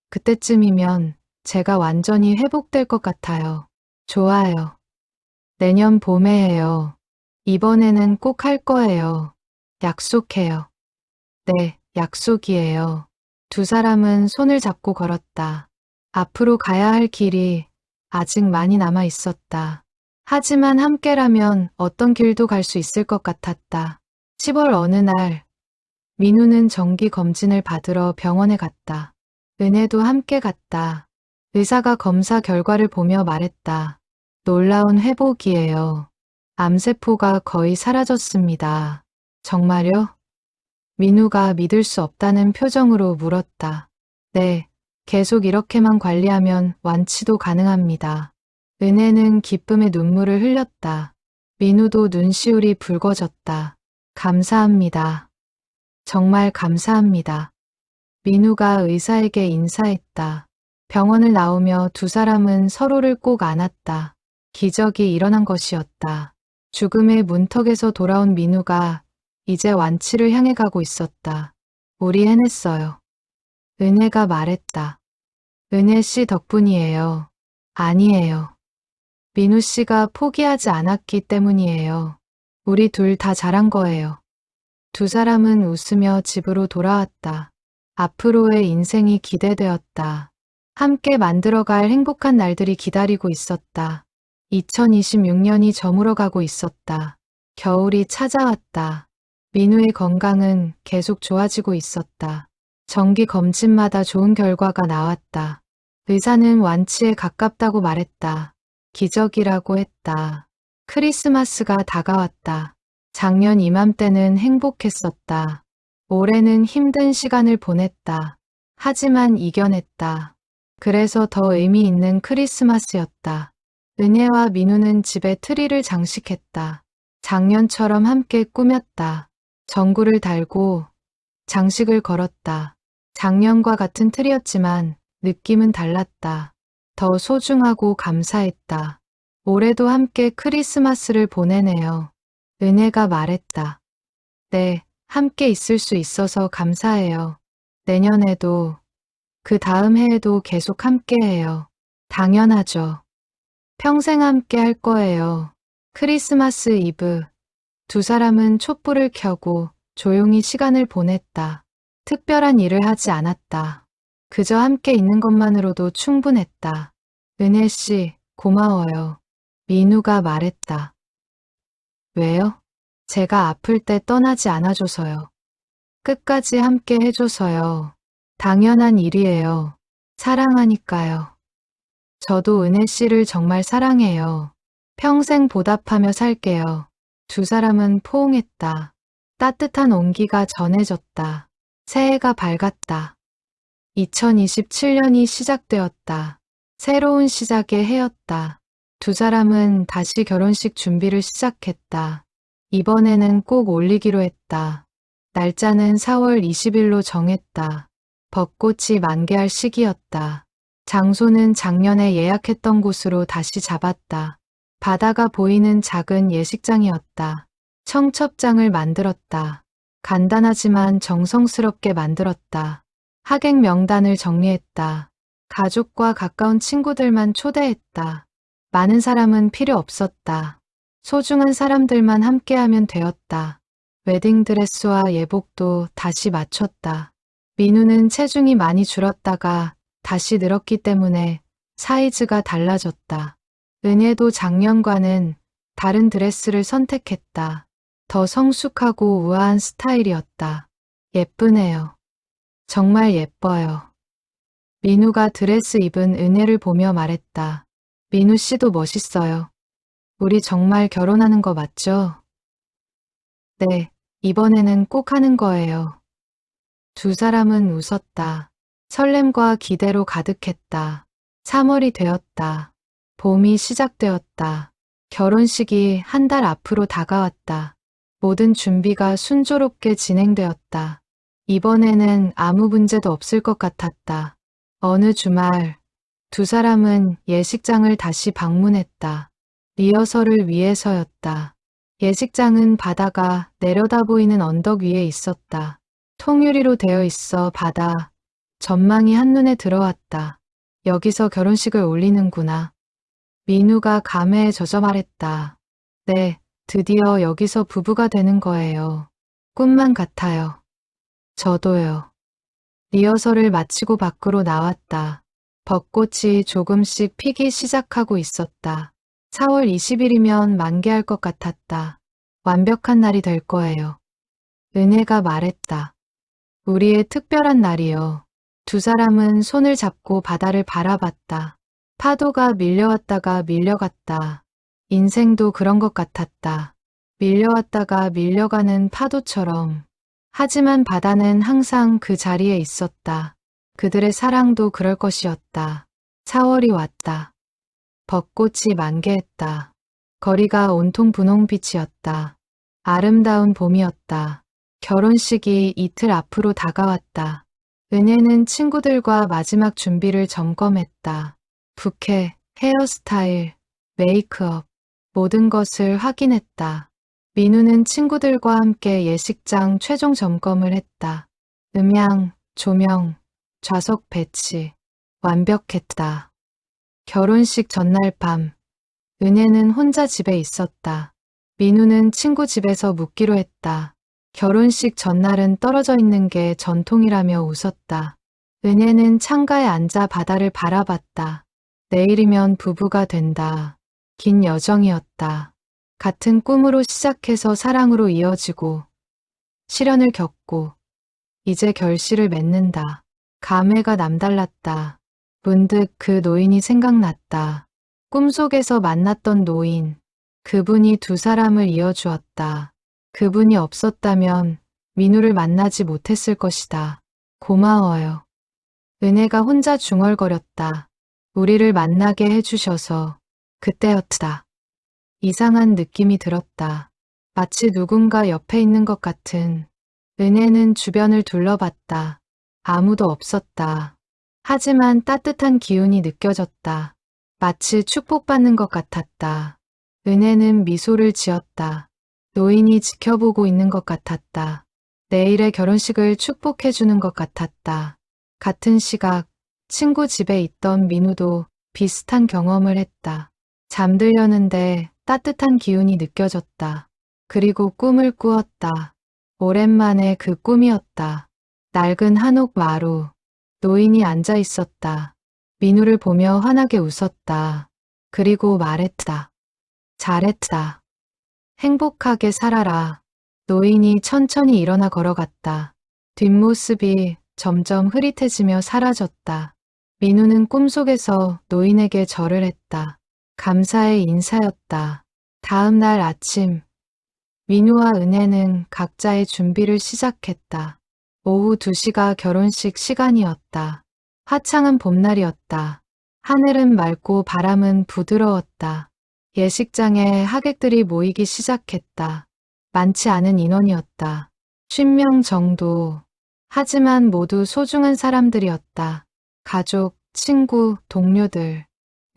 그때쯤이면 제가 완전히 회복될 것 같아요. 좋아요. 내년 봄에 해요. 이번에는 꼭 할 거예요. 약속해요. 네, 약속이에요. 두 사람은 손을 잡고 걸었다. 앞으로 가야 할 길이 아직 많이 남아 있었다. 하지만 함께라면 어떤 길도 갈 수 있을 것 같았다. 10월 어느 날, 민우는 정기 검진을 받으러 병원에 갔다. 은혜도 함께 갔다. 의사가 검사 결과를 보며 말했다. 놀라운 회복이에요. 암세포가 거의 사라졌습니다. 정말요? 민우가 믿을 수 없다는 표정으로 물었다. 네, 계속 이렇게만 관리하면 완치도 가능합니다. 은혜는 기쁨의 눈물을 흘렸다. 민우도 눈시울이 붉어졌다. 감사합니다. 정말 감사합니다. 민우가 의사에게 인사했다. 병원을 나오며 두 사람은 서로를 꼭 안았다. 기적이 일어난 것이었다. 죽음의 문턱에서 돌아온 민우가 이제 완치를 향해 가고 있었다. 우리 해냈어요. 은혜가 말했다. 은혜 씨 덕분이에요. 아니에요. 민우 씨가 포기하지 않았기 때문이에요. 우리 둘 다 잘한 거예요. 두 사람은 웃으며 집으로 돌아왔다. 앞으로의 인생이 기대되었다. 함께 만들어갈 행복한 날들이 기다리고 있었다. 2026년이 저물어가고 있었다. 겨울이 찾아왔다. 민우의 건강은 계속 좋아지고 있었다. 정기 검진마다 좋은 결과가 나왔다. 의사는 완치에 가깝다고 말했다. 기적이라고 했다. 크리스마스가 다가왔다. 작년 이맘때는 행복했었다. 올해는 힘든 시간을 보냈다. 하지만 이겨냈다. 그래서 더 의미 있는 크리스마스였다. 은혜와 민우는 집에 트리를 장식했다. 작년처럼 함께 꾸몄다. 전구를 달고 장식을 걸었다. 작년과 같은 트리였지만 느낌은 달랐다. 더 소중하고 감사했다. 올해도 함께 크리스마스를 보내네요. 은혜가 말했다. 네, 함께 있을 수 있어서 감사해요. 내년에도, 그 다음 해에도 계속 함께해요. 당연하죠. 평생 함께 할 거예요. 크리스마스 이브. 두 사람은 촛불을 켜고 조용히 시간을 보냈다. 특별한 일을 하지 않았다. 그저 함께 있는 것만으로도 충분했다. 은혜 씨, 고마워요. 민우가 말했다. 왜요? 제가 아플 때 떠나지 않아줘서요. 끝까지 함께 해줘서요. 당연한 일이에요. 사랑하니까요. 저도 은혜 씨를 정말 사랑해요. 평생 보답하며 살게요. 두 사람은 포옹했다. 따뜻한 온기가 전해졌다. 새해가 밝았다. 2027년이 시작되었다. 새로운 시작의 해였다. 두 사람은 다시 결혼식 준비를 시작했다. 이번에는 꼭 올리기로 했다. 날짜는 4월 20일로 정했다. 벚꽃이 만개할 시기였다. 장소는 작년에 예약했던 곳으로 다시 잡았다. 바다가 보이는 작은 예식장이었다. 청첩장을 만들었다. 간단하지만 정성스럽게 만들었다. 하객 명단을 정리했다. 가족과 가까운 친구들만 초대했다. 많은 사람은 필요 없었다. 소중한 사람들만 함께하면 되었다. 웨딩드레스와 예복도 다시 맞췄다. 민우는 체중이 많이 줄었다가 다시 늘었기 때문에 사이즈가 달라졌다. 은혜도 작년과는 다른 드레스를 선택했다. 더 성숙하고 우아한 스타일이었다. 예쁘네요. 정말 예뻐요. 민우가 드레스 입은 은혜를 보며 말했다. 민우 씨도 멋있어요. 우리 정말 결혼하는 거 맞죠? 네, 이번에는 꼭 하는 거예요. 두 사람은 웃었다. 설렘과 기대로 가득했다. 3월이 되었다. 봄이 시작되었다. 결혼식이 한 달 앞으로 다가왔다. 모든 준비가 순조롭게 진행되었다. 이번에는 아무 문제도 없을 것 같았다. 어느 주말, 두 사람은 예식장을 다시 방문했다. 리허설을 위해서였다. 예식장은 바다가 내려다 보이는 언덕 위에 있었다. 통유리로 되어 있어 바다. 전망이 한눈에 들어왔다. 여기서 결혼식을 올리는구나. 민우가 감회에 젖어 말했다. 네, 드디어 여기서 부부가 되는 거예요. 꿈만 같아요. 저도요. 리허설을 마치고 밖으로 나왔다. 벚꽃이 조금씩 피기 시작하고 있었다. 4월 20일이면 만개할 것 같았다. 완벽한 날이 될 거예요. 은혜가 말했다. 우리의 특별한 날이요. 두 사람은 손을 잡고 바다를 바라봤다. 파도가 밀려왔다가 밀려갔다. 인생도 그런 것 같았다. 밀려왔다가 밀려가는 파도처럼. 하지만 바다는 항상 그 자리에 있었다. 그들의 사랑도 그럴 것이었다. 4월이 왔다. 벚꽃이 만개했다. 거리가 온통 분홍빛이었다. 아름다운 봄이었다. 결혼식이 이틀 앞으로 다가왔다. 은혜는 친구들과 마지막 준비를 점검했다. 부케, 헤어스타일, 메이크업, 모든 것을 확인했다. 민우는 친구들과 함께 예식장 최종 점검을 했다. 음향, 조명, 좌석 배치, 완벽했다. 결혼식 전날 밤, 은혜는 혼자 집에 있었다. 민우는 친구 집에서 묵기로 했다. 결혼식 전날은 떨어져 있는 게 전통이라며 웃었다. 은혜는 창가에 앉아 바다를 바라봤다. 내일이면 부부가 된다. 긴 여정이었다. 같은 꿈으로 시작해서 사랑으로 이어지고 시련을 겪고 이제 결실을 맺는다. 감회가 남달랐다. 문득 그 노인이 생각났다. 꿈속에서 만났던 노인. 그분이 두 사람을 이어주었다. 그분이 없었다면 민우를 만나지 못했을 것이다. 고마워요. 은혜가 혼자 중얼거렸다. 우리를 만나게 해주셔서 그때였다. 이상한 느낌이 들었다. 마치 누군가 옆에 있는 것 같은. 은혜는 주변을 둘러봤다. 아무도 없었다. 하지만 따뜻한 기운이 느껴졌다. 마치 축복받는 것 같았다. 은혜는 미소를 지었다. 노인이 지켜보고 있는 것 같았다. 내일의 결혼식을 축복해주는 것 같았다. 같은 시각, 친구 집에 있던 민우도 비슷한 경험을 했다. 잠들려는데 따뜻한 기운이 느껴졌다. 그리고 꿈을 꾸었다. 오랜만에 그 꿈이었다. 낡은 한옥 마루. 노인이 앉아 있었다. 민우를 보며 환하게 웃었다. 그리고 말했다. 잘했다. 행복하게 살아라. 노인이 천천히 일어나 걸어갔다. 뒷모습이 점점 흐릿해지며 사라졌다. 민우는 꿈속에서 노인에게 절을 했다. 감사의 인사였다. 다음 날 아침, 민우와 은혜는 각자의 준비를 시작했다. 오후 2시가 결혼식 시간이었다. 화창한 봄날이었다. 하늘은 맑고 바람은 부드러웠다. 예식장에 하객들이 모이기 시작했다. 많지 않은 인원이었다. 50명 정도. 하지만 모두 소중한 사람들이었다. 가족, 친구, 동료들.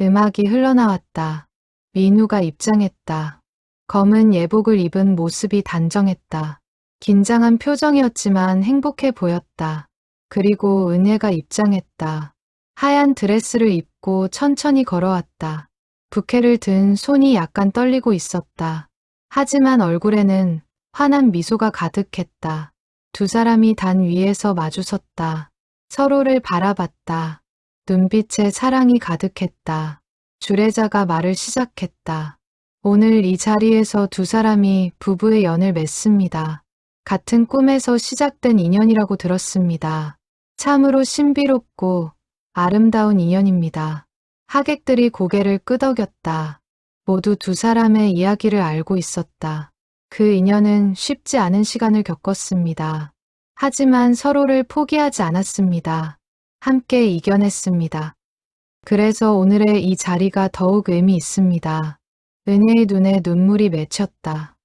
음악이 흘러나왔다. 민우가 입장했다. 검은 예복을 입은 모습이 단정했다. 긴장한 표정이었지만 행복해 보였다. 그리고 은혜가 입장했다. 하얀 드레스를 입고 천천히 걸어왔다. 부케를 든 손이 약간 떨리고 있었다. 하지만 얼굴에는 환한 미소가 가득했다. 두 사람이 단 위에서 마주섰다. 서로를 바라봤다. 눈빛에 사랑이 가득했다. 주례자가 말을 시작했다. 오늘 이 자리에서 두 사람이 부부의 연을 맺습니다. 같은 꿈에서 시작된 인연이라고 들었습니다. 참으로 신비롭고 아름다운 인연입니다. 하객들이 고개를 끄덕였다. 모두 두 사람의 이야기를 알고 있었다. 그 인연은 쉽지 않은 시간을 겪었습니다. 하지만 서로를 포기하지 않았습니다. 함께 이겨냈습니다. 그래서 오늘의 이 자리가 더욱 의미 있습니다. 은혜의 눈에 눈물이 맺혔다.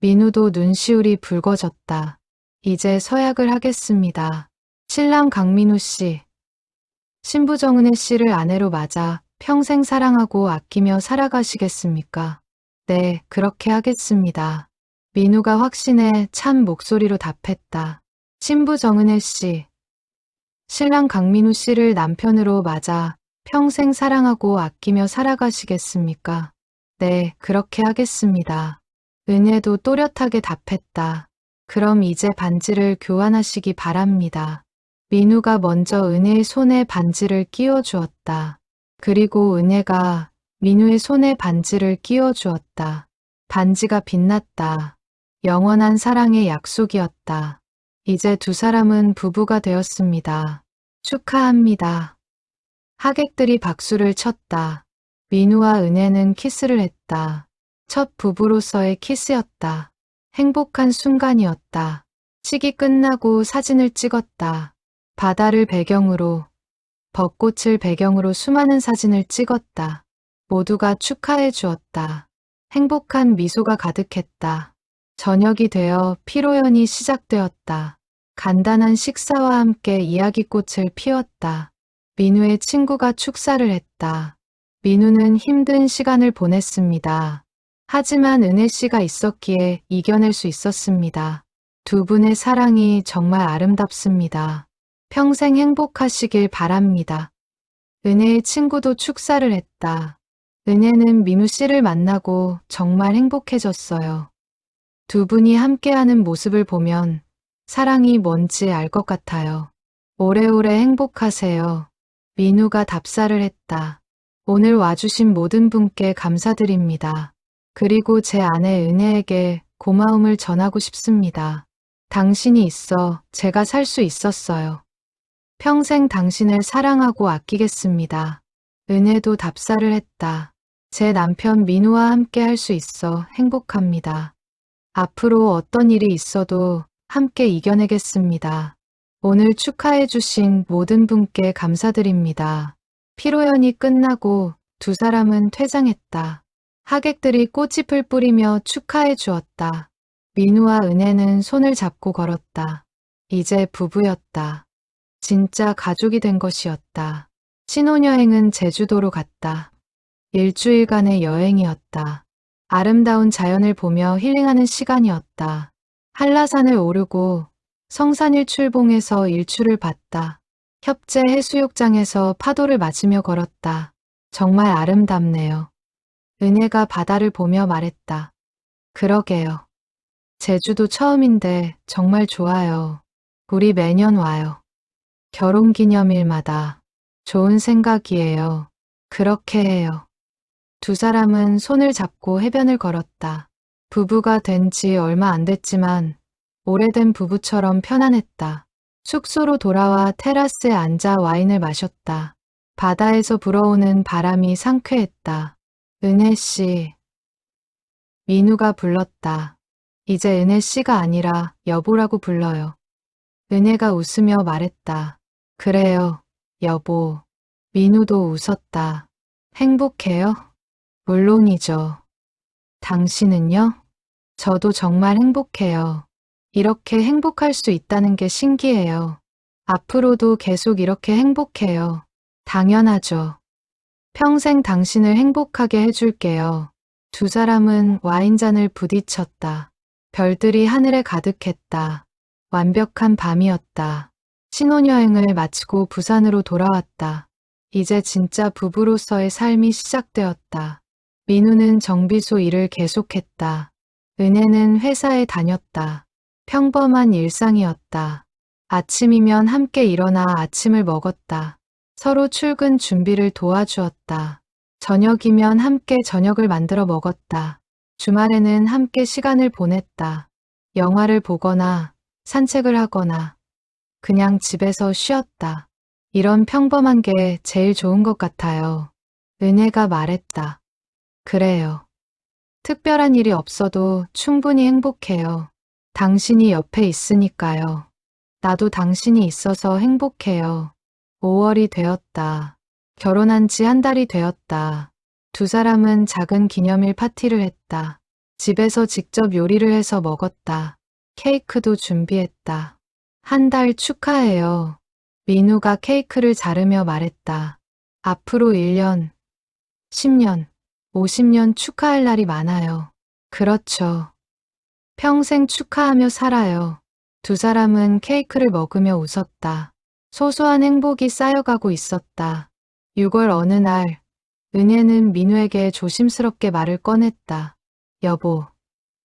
민우도 눈시울이 붉어졌다. 이제 서약을 하겠습니다. 신랑 강민우 씨, 신부 정은혜 씨를 아내로 맞아 평생 사랑하고 아끼며 살아가시겠습니까? 네, 그렇게 하겠습니다. 민우가 확신에 찬 목소리로 답했다. 신부 정은혜 씨, 신랑 강민우 씨를 남편으로 맞아 평생 사랑하고 아끼며 살아가시겠습니까? 네, 그렇게 하겠습니다. 은혜도 또렷하게 답했다. 그럼 이제 반지를 교환하시기 바랍니다. 민우가 먼저 은혜의 손에 반지를 끼워 주었다. 그리고 은혜가 민우의 손에 반지를 끼워 주었다. 반지가 빛났다. 영원한 사랑의 약속이었다. 이제 두 사람은 부부가 되었습니다. 축하합니다. 하객들이 박수를 쳤다. 민우와 은혜는 키스를 했다. 첫 부부로서의 키스였다. 행복한 순간이었다. 식이 끝나고 사진을 찍었다. 바다를 배경으로, 벚꽃을 배경으로 수많은 사진을 찍었다. 모두가 축하해 주었다. 행복한 미소가 가득했다. 저녁이 되어 피로연이 시작되었다. 간단한 식사와 함께 이야기꽃을 피웠다. 민우의 친구가 축사를 했다. 민우는 힘든 시간을 보냈습니다. 하지만 은혜 씨가 있었기에 이겨낼 수 있었습니다. 두 분의 사랑이 정말 아름답습니다. 평생 행복하시길 바랍니다. 은혜의 친구도 축사를 했다. 은혜는 민우 씨를 만나고 정말 행복해졌어요. 두 분이 함께하는 모습을 보면 사랑이 뭔지 알 것 같아요. 오래오래 행복하세요. 민우가 답사를 했다. 오늘 와주신 모든 분께 감사드립니다. 그리고 제 아내 은혜에게 고마움을 전하고 싶습니다. 당신이 있어 제가 살 수 있었어요. 평생 당신을 사랑하고 아끼겠습니다. 은혜도 답사를 했다. 제 남편 민우와 함께 할 수 있어 행복합니다. 앞으로 어떤 일이 있어도 함께 이겨내겠습니다. 오늘 축하해 주신 모든 분께 감사드립니다. 피로연이 끝나고 두 사람은 퇴장했다. 하객들이 꽃잎을 뿌리며 축하해 주었다. 민우와 은혜는 손을 잡고 걸었다. 이제 부부였다. 진짜 가족이 된 것이었다. 신혼여행은 제주도로 갔다. 일주일간의 여행이었다. 아름다운 자연을 보며 힐링하는 시간이었다. 한라산을 오르고 성산일출봉에서 일출을 봤다. 협재 해수욕장에서 파도를 맞으며 걸었다. 정말 아름답네요. 은혜가 바다를 보며 말했다. 그러게요. 제주도 처음인데 정말 좋아요. 우리 매년 와요. 결혼기념일마다. 좋은 생각이에요. 그렇게 해요. 두 사람은 손을 잡고 해변을 걸었다. 부부가 된 지 얼마 안 됐지만 오래된 부부처럼 편안했다. 숙소로 돌아와 테라스에 앉아 와인을 마셨다. 바다에서 불어오는 바람이 상쾌했다. 은혜 씨. 민우가 불렀다. 이제 은혜 씨가 아니라 여보라고 불러요. 은혜가 웃으며 말했다. 그래요, 여보. 민우도 웃었다. 행복해요? 물론이죠. 당신은요? 저도 정말 행복해요. 이렇게 행복할 수 있다는 게 신기해요. 앞으로도 계속 이렇게 행복해요. 당연하죠. 평생 당신을 행복하게 해줄게요. 두 사람은 와인잔을 부딪혔다. 별들이 하늘에 가득했다. 완벽한 밤이었다. 신혼여행을 마치고 부산으로 돌아왔다. 이제 진짜 부부로서의 삶이 시작되었다. 민우는 정비소 일을 계속했다. 은혜는 회사에 다녔다. 평범한 일상이었다. 아침이면 함께 일어나 아침을 먹었다. 서로 출근 준비를 도와주었다. 저녁이면 함께 저녁을 만들어 먹었다. 주말에는 함께 시간을 보냈다. 영화를 보거나 산책을 하거나 그냥 집에서 쉬었다. 이런 평범한 게 제일 좋은 것 같아요. 은혜가 말했다. 그래요. 특별한 일이 없어도 충분히 행복해요. 당신이 옆에 있으니까요. 나도 당신이 있어서 행복해요. 5월이 되었다. 결혼한 지 한 달이 되었다. 두 사람은 작은 기념일 파티를 했다. 집에서 직접 요리를 해서 먹었다. 케이크도 준비했다. 한 달 축하해요. 민우가 케이크를 자르며 말했다. 앞으로 1년, 10년, 50년 축하할 날이 많아요. 그렇죠. 평생 축하하며 살아요. 두 사람은 케이크를 먹으며 웃었다. 소소한 행복이 쌓여가고 있었다. 6월 어느 날, 은혜는 민우에게 조심스럽게 말을 꺼냈다. 여보,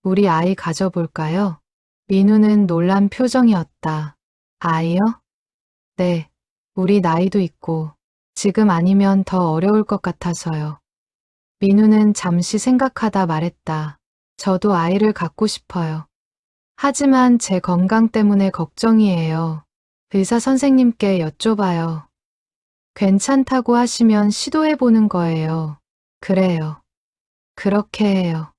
우리 아이 가져볼까요? 민우는 놀란 표정이었다. 아이요? 네, 우리 나이도 있고, 지금 아니면 더 어려울 것 같아서요. 민우는 잠시 생각하다 말했다. 저도 아이를 갖고 싶어요. 하지만 제 건강 때문에 걱정이에요. 의사 선생님께 여쭤봐요. 괜찮다고 하시면 시도해보는 거예요. 그래요. 그렇게 해요.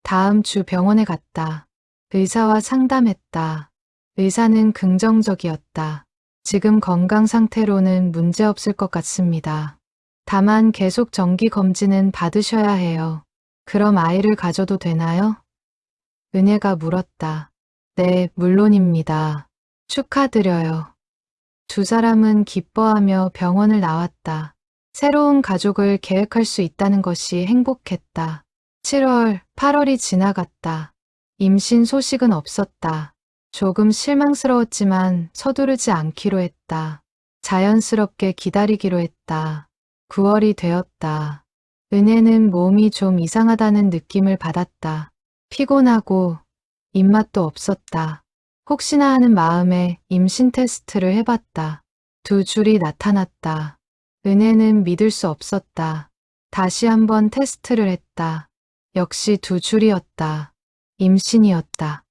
다음 주 병원에 갔다. 의사와 상담했다. 의사는 긍정적이었다. 지금 건강 상태로는 문제없을 것 같습니다. 다만 계속 정기 검진은 받으셔야 해요. 그럼 아이를 가져도 되나요? 은혜가 물었다. 네, 물론입니다. 축하드려요. 두 사람은 기뻐하며 병원을 나왔다. 새로운 가족을 계획할 수 있다는 것이 행복했다. 7월, 8월이 지나갔다. 임신 소식은 없었다. 조금 실망스러웠지만 서두르지 않기로 했다. 자연스럽게 기다리기로 했다. 9월이 되었다. 은혜는 몸이 좀 이상하다는 느낌을 받았다. 피곤하고 입맛도 없었다. 혹시나 하는 마음에 임신 테스트를 해봤다. 두 줄이 나타났다. 은혜는 믿을 수 없었다. 다시 한번 테스트를 했다. 역시 두 줄이었다. 임신이었다.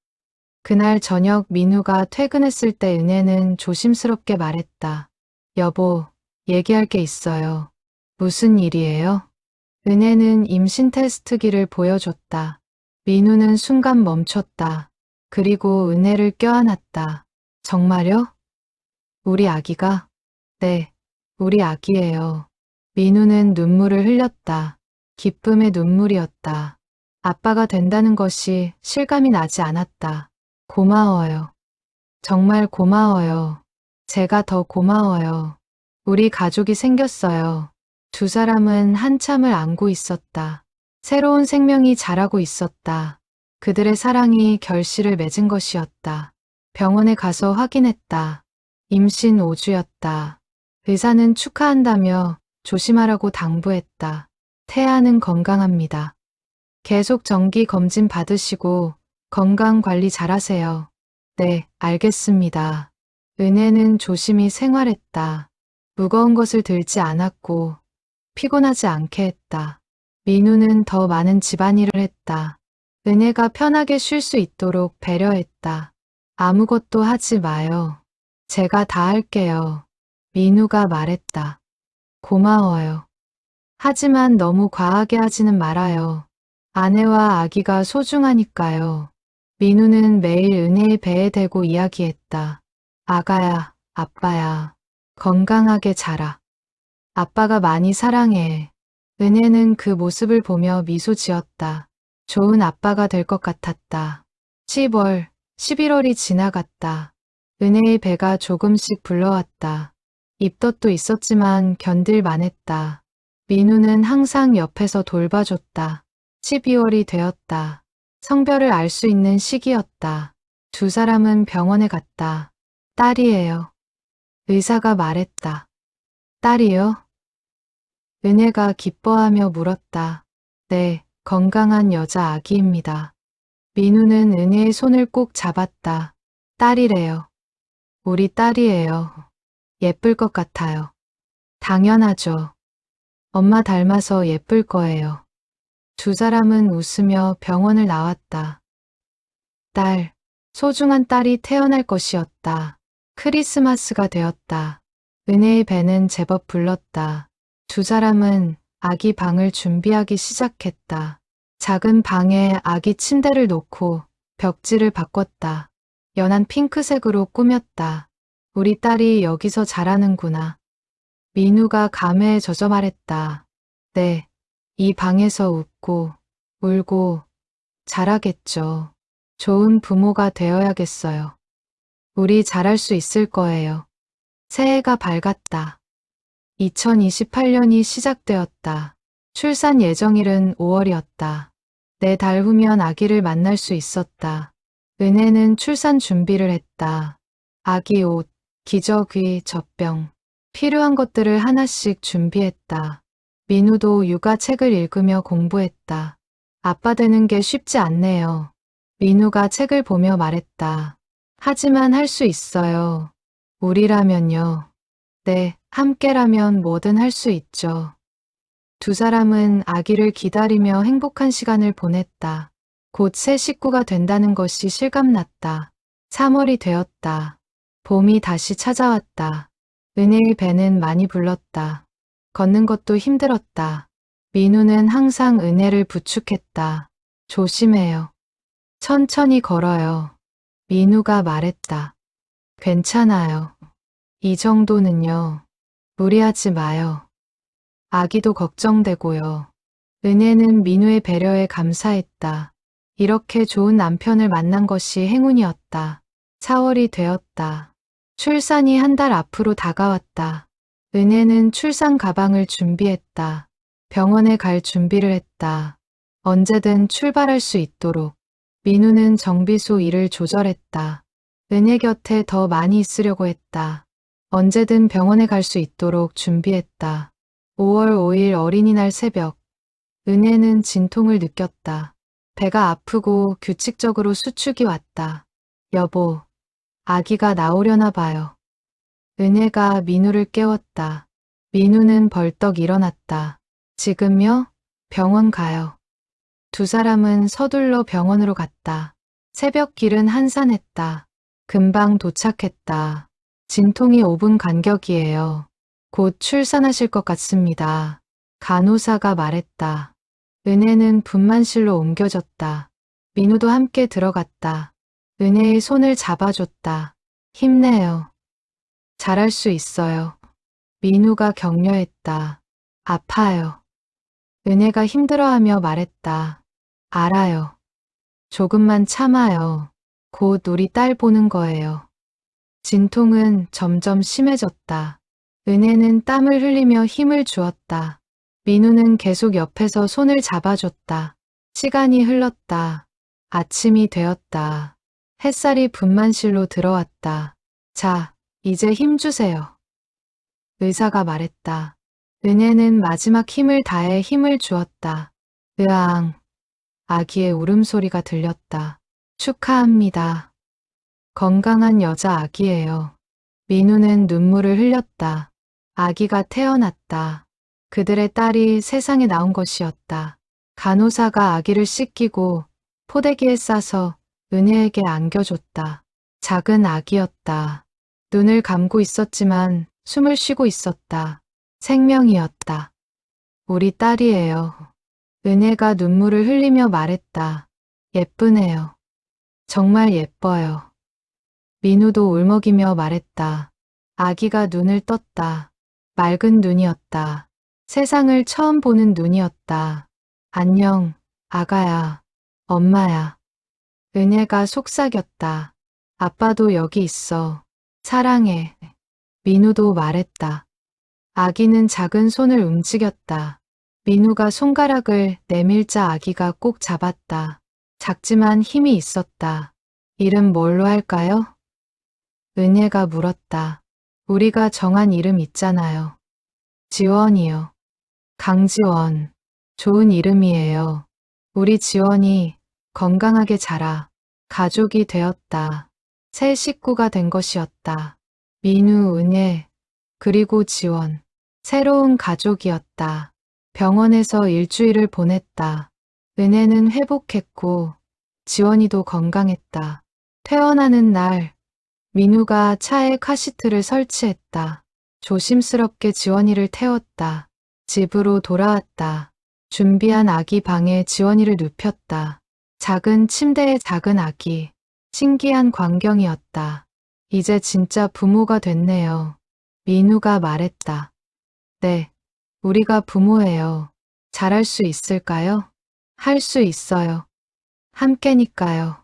그날 저녁 민우가 퇴근했을 때 은혜는 조심스럽게 말했다. 여보, 얘기할 게 있어요. 무슨 일이에요? 은혜는 임신 테스트기를 보여줬다. 민우는 순간 멈췄다. 그리고 은혜를 껴안았다. 정말요? 우리 아기가? 네, 우리 아기예요. 민우는 눈물을 흘렸다. 기쁨의 눈물이었다. 아빠가 된다는 것이 실감이 나지 않았다. 고마워요. 정말 고마워요. 제가 더 고마워요. 우리 가족이 생겼어요. 두 사람은 한참을 안고 있었다. 새로운 생명이 자라고 있었다. 그들의 사랑이 결실을 맺은 것이었다. 병원에 가서 확인했다. 임신 5주였다. 의사는 축하한다며 조심하라고 당부했다. 태아는 건강합니다. 계속 정기 검진 받으시고 건강 관리 잘하세요. 네, 알겠습니다. 은혜는 조심히 생활했다. 무거운 것을 들지 않았고 피곤하지 않게 했다. 민우는 더 많은 집안일을 했다. 은혜가 편하게 쉴 수 있도록 배려했다. 아무것도 하지 마요. 제가 다 할게요. 민우가 말했다. 고마워요. 하지만 너무 과하게 하지는 말아요. 아내와 아기가 소중하니까요. 민우는 매일 은혜의 배에 대고 이야기했다. 아가야, 아빠야, 건강하게 자라. 아빠가 많이 사랑해. 은혜는 그 모습을 보며 미소 지었다. 좋은 아빠가 될 것 같았다. 10월, 11월이 지나갔다. 은혜의 배가 조금씩 불러왔다. 입덧도 있었지만 견딜만 했다. 민우는 항상 옆에서 돌봐줬다. 12월이 되었다. 성별을 알 수 있는 시기였다. 두 사람은 병원에 갔다. 딸이에요. 의사가 말했다. 딸이요? 은혜가 기뻐하며 물었다. 네, 건강한 여자 아기입니다. 민우는 은혜의 손을 꼭 잡았다. 딸이래요. 우리 딸이에요. 예쁠 것 같아요. 당연하죠. 엄마 닮아서 예쁠 거예요. 두 사람은 웃으며 병원을 나왔다. 딸, 소중한 딸이 태어날 것이었다. 크리스마스가 되었다. 은혜의 배는 제법 불렀다. 두 사람은 아기 방을 준비하기 시작했다. 작은 방에 아기 침대를 놓고 벽지를 바꿨다. 연한 핑크색으로 꾸몄다. 우리 딸이 여기서 자라는구나. 민우가 감회에 젖어 말했다. 네, 이 방에서 웃고 울고 자라겠죠. 좋은 부모가 되어야겠어요. 우리 잘할 수 있을 거예요. 새해가 밝았다. 2028년이 시작되었다. 출산 예정일은 5월이었다. 4달 후면 아기를 만날 수 있었다. 은혜는 출산 준비를 했다. 아기 옷, 기저귀, 젖병, 필요한 것들을 하나씩 준비했다. 민우도 육아책을 읽으며 공부했다. 아빠 되는 게 쉽지 않네요. 민우가 책을 보며 말했다. 하지만 할 수 있어요. 우리라면요. 네, 함께라면 뭐든 할 수 있죠. 두 사람은 아기를 기다리며 행복한 시간을 보냈다. 곧 새 식구가 된다는 것이 실감났다. 3월이 되었다. 봄이 다시 찾아왔다. 은혜의 배는 많이 불렀다. 걷는 것도 힘들었다. 민우는 항상 은혜를 부축했다. 조심해요. 천천히 걸어요. 민우가 말했다. 괜찮아요. 이 정도는요. 무리하지 마요. 아기도 걱정되고요. 은혜는 민우의 배려에 감사했다. 이렇게 좋은 남편을 만난 것이 행운이었다. 4월이 되었다. 출산이 한 달 앞으로 다가왔다. 은혜는 출산 가방을 준비했다. 병원에 갈 준비를 했다. 언제든 출발할 수 있도록. 민우는 정비소 일을 조절했다. 은혜 곁에 더 많이 있으려고 했다. 언제든 병원에 갈 수 있도록 준비했다. 5월 5일 어린이날 새벽. 은혜는 진통을 느꼈다. 배가 아프고 규칙적으로 수축이 왔다. 여보, 아기가 나오려나 봐요. 은혜가 민우를 깨웠다. 민우는 벌떡 일어났다. 지금요? 병원 가요. 두 사람은 서둘러 병원으로 갔다. 새벽 길은 한산했다. 금방 도착했다. 진통이 5분 간격이에요. 곧 출산하실 것 같습니다. 간호사가 말했다. 은혜는 분만실로 옮겨졌다. 민우도 함께 들어갔다. 은혜의 손을 잡아줬다. 힘내요. 잘할 수 있어요. 민우가 격려했다. 아파요. 은혜가 힘들어하며 말했다. 알아요. 조금만 참아요. 곧 우리 딸 보는 거예요. 진통은 점점 심해졌다. 은혜는 땀을 흘리며 힘을 주었다. 민우는 계속 옆에서 손을 잡아줬다. 시간이 흘렀다. 아침이 되었다. 햇살이 분만실로 들어왔다. 자, 이제 힘 주세요. 의사가 말했다. 은혜는 마지막 힘을 다해 힘을 주었다. 으앙. 아기의 울음소리가 들렸다. 축하합니다. 건강한 여자 아기예요. 민우는 눈물을 흘렸다. 아기가 태어났다. 그들의 딸이 세상에 나온 것이었다. 간호사가 아기를 씻기고 포대기에 싸서 은혜에게 안겨줬다. 작은 아기였다. 눈을 감고 있었지만 숨을 쉬고 있었다. 생명이었다. 우리 딸이에요. 은혜가 눈물을 흘리며 말했다. 예쁘네요. 정말 예뻐요. 민우도 울먹이며 말했다. 아기가 눈을 떴다. 맑은 눈이었다. 세상을 처음 보는 눈이었다. 안녕, 아가야, 엄마야. 은혜가 속삭였다. 아빠도 여기 있어. 사랑해. 민우도 말했다. 아기는 작은 손을 움직였다. 민우가 손가락을 내밀자 아기가 꼭 잡았다. 작지만 힘이 있었다. 이름 뭘로 할까요? 은혜가 물었다. 우리가 정한 이름 있잖아요. 지원이요. 강지원. 좋은 이름이에요. 우리 지원이 건강하게 자라. 가족이 되었다. 새 식구가 된 것이었다. 민우, 은혜, 그리고 지원. 새로운 가족이었다. 병원에서 일주일을 보냈다. 은혜는 회복했고 지원이도 건강했다. 퇴원하는 날 민우가 차에 카시트를 설치했다. 조심스럽게 지원이를 태웠다. 집으로 돌아왔다. 준비한 아기 방에 지원이를 눕혔다. 작은 침대에 작은 아기. 신기한 광경이었다. 이제 진짜 부모가 됐네요. 민우가 말했다. 네, 우리가 부모예요. 잘할 수 있을까요? 할 수 있어요. 함께니까요.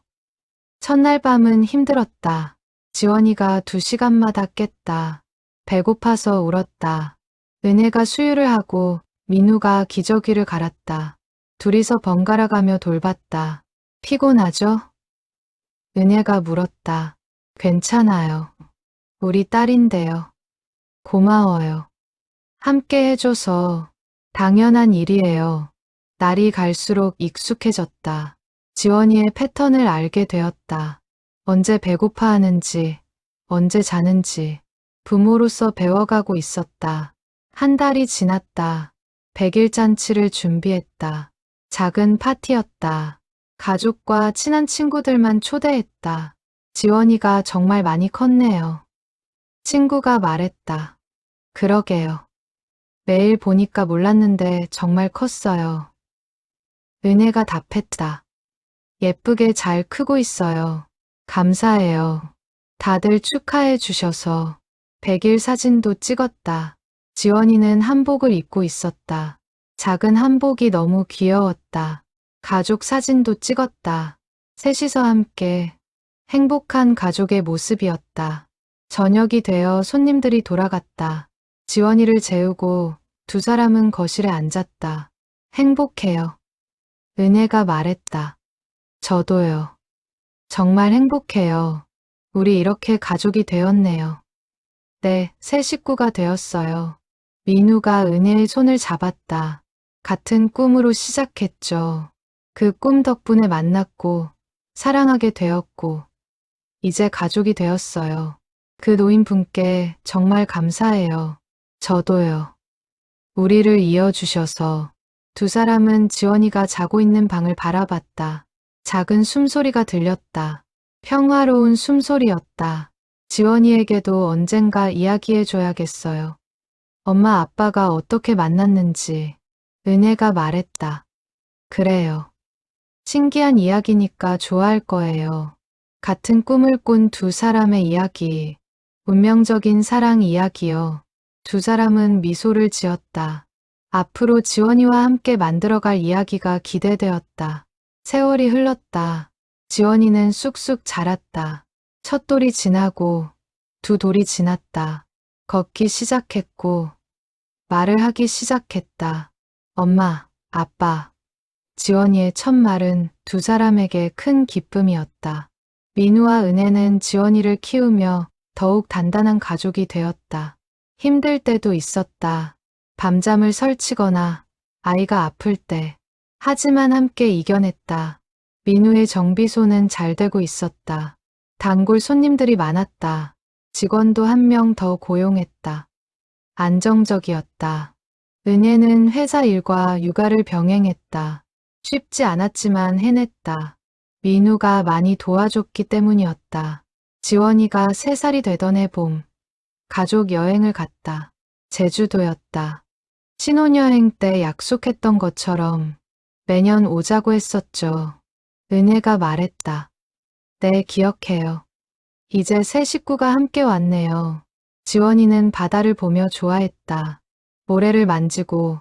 첫날 밤은 힘들었다. 지원이가 2시간마다 깼다. 배고파서 울었다. 은혜가 수유를 하고 민우가 기저귀를 갈았다. 둘이서 번갈아 가며 돌봤다. 피곤하죠? 은혜가 물었다. 괜찮아요. 우리 딸인데요. 고마워요. 함께 해줘서 당연한 일이에요. 날이 갈수록 익숙해졌다. 지원이의 패턴을 알게 되었다. 언제 배고파하는지, 언제 자는지 부모로서 배워가고 있었다. 한 달이 지났다. 100일 잔치를 준비했다. 작은 파티였다. 가족과 친한 친구들만 초대했다. 지원이가 정말 많이 컸네요. 친구가 말했다. 그러게요. 매일 보니까 몰랐는데 정말 컸어요. 은혜가 답했다. 예쁘게 잘 크고 있어요. 감사해요. 다들 축하해 주셔서 100일 사진도 찍었다. 지원이는 한복을 입고 있었다. 작은 한복이 너무 귀여웠다. 가족 사진도 찍었다. 셋이서 함께 행복한 가족의 모습이었다. 저녁이 되어 손님들이 돌아갔다. 지원이를 재우고 두 사람은 거실에 앉았다. 행복해요. 은혜가 말했다. 저도요. 정말 행복해요. 우리 이렇게 가족이 되었네요. 네, 새 식구가 되었어요. 민우가 은혜의 손을 잡았다. 같은 꿈으로 시작했죠. 그 꿈 덕분에 만났고 사랑하게 되었고 이제 가족이 되었어요. 그 노인분께 정말 감사해요. 저도요. 우리를 이어주셔서. 두 사람은 지원이가 자고 있는 방을 바라봤다. 작은 숨소리가 들렸다. 평화로운 숨소리였다. 지원이에게도 언젠가 이야기해줘야겠어요. 엄마 아빠가 어떻게 만났는지. 은혜가 말했다. 그래요. 신기한 이야기니까 좋아할 거예요. 같은 꿈을 꾼 두 사람의 이야기. 운명적인 사랑 이야기요. 두 사람은 미소를 지었다. 앞으로 지원이와 함께 만들어갈 이야기가 기대되었다. 세월이 흘렀다. 지원이는 쑥쑥 자랐다. 첫 돌이 지나고 두 돌이 지났다. 걷기 시작했고 말을 하기 시작했다. 엄마, 아빠. 지원이의 첫 말은 두 사람에게 큰 기쁨이었다. 민우와 은혜는 지원이를 키우며 더욱 단단한 가족이 되었다. 힘들 때도 있었다. 밤잠을 설치거나 아이가 아플 때. 하지만 함께 이겨냈다. 민우의 정비소는 잘 되고 있었다. 단골 손님들이 많았다. 직원도 한 명 더 고용했다. 안정적이었다. 은혜는 회사 일과 육아를 병행했다. 쉽지 않았지만 해냈다. 민우가 많이 도와줬기 때문이었다. 지원이가 3살이 되던 해 봄, 가족 여행을 갔다. 제주도였다. 신혼여행 때 약속했던 것처럼 매년 오자고 했었죠. 은혜가 말했다. 네, 기억해요. 이제 새 식구가 함께 왔네요. 지원이는 바다를 보며 좋아했다. 모래를 만지고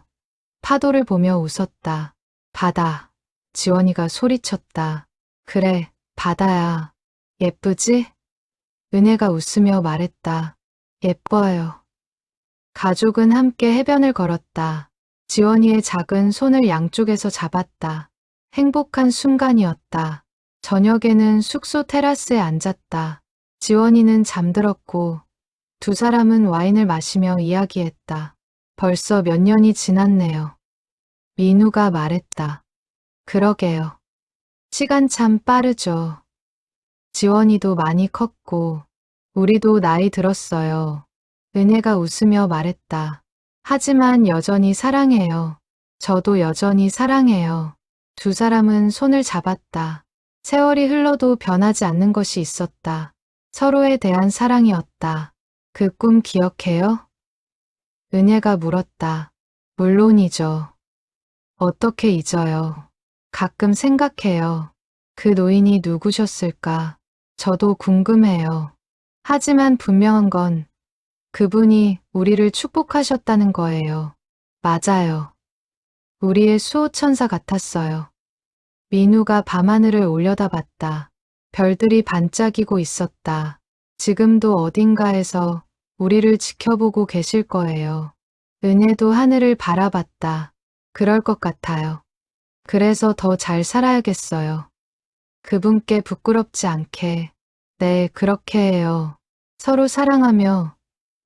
파도를 보며 웃었다. 바다. 지원이가 소리쳤다. 그래, 바다야. 예쁘지? 은혜가 웃으며 말했다. 예뻐요. 가족은 함께 해변을 걸었다. 지원이의 작은 손을 양쪽에서 잡았다. 행복한 순간이었다. 저녁에는 숙소 테라스에 앉았다. 지원이는 잠들었고 두 사람은 와인을 마시며 이야기했다. 벌써 몇 년이 지났네요. 민우가 말했다. 그러게요. 시간 참 빠르죠. 지원이도 많이 컸고 우리도 나이 들었어요. 은혜가 웃으며 말했다. 하지만 여전히 사랑해요. 저도 여전히 사랑해요. 두 사람은 손을 잡았다. 세월이 흘러도 변하지 않는 것이 있었다. 서로에 대한 사랑이었다. 그 꿈 기억해요? 은혜가 물었다. 물론이죠. 어떻게 잊어요. 가끔 생각해요. 그 노인이 누구셨을까? 저도 궁금해요. 하지만 분명한 건 그분이 우리를 축복하셨다는 거예요. 맞아요. 우리의 수호천사 같았어요. 민우가 밤하늘을 올려다봤다. 별들이 반짝이고 있었다. 지금도 어딘가에서 우리를 지켜보고 계실 거예요. 은혜도 하늘을 바라봤다. 그럴 것 같아요. 그래서 더 잘 살아야겠어요. 그분께 부끄럽지 않게. 네, 그렇게 해요. 서로 사랑하며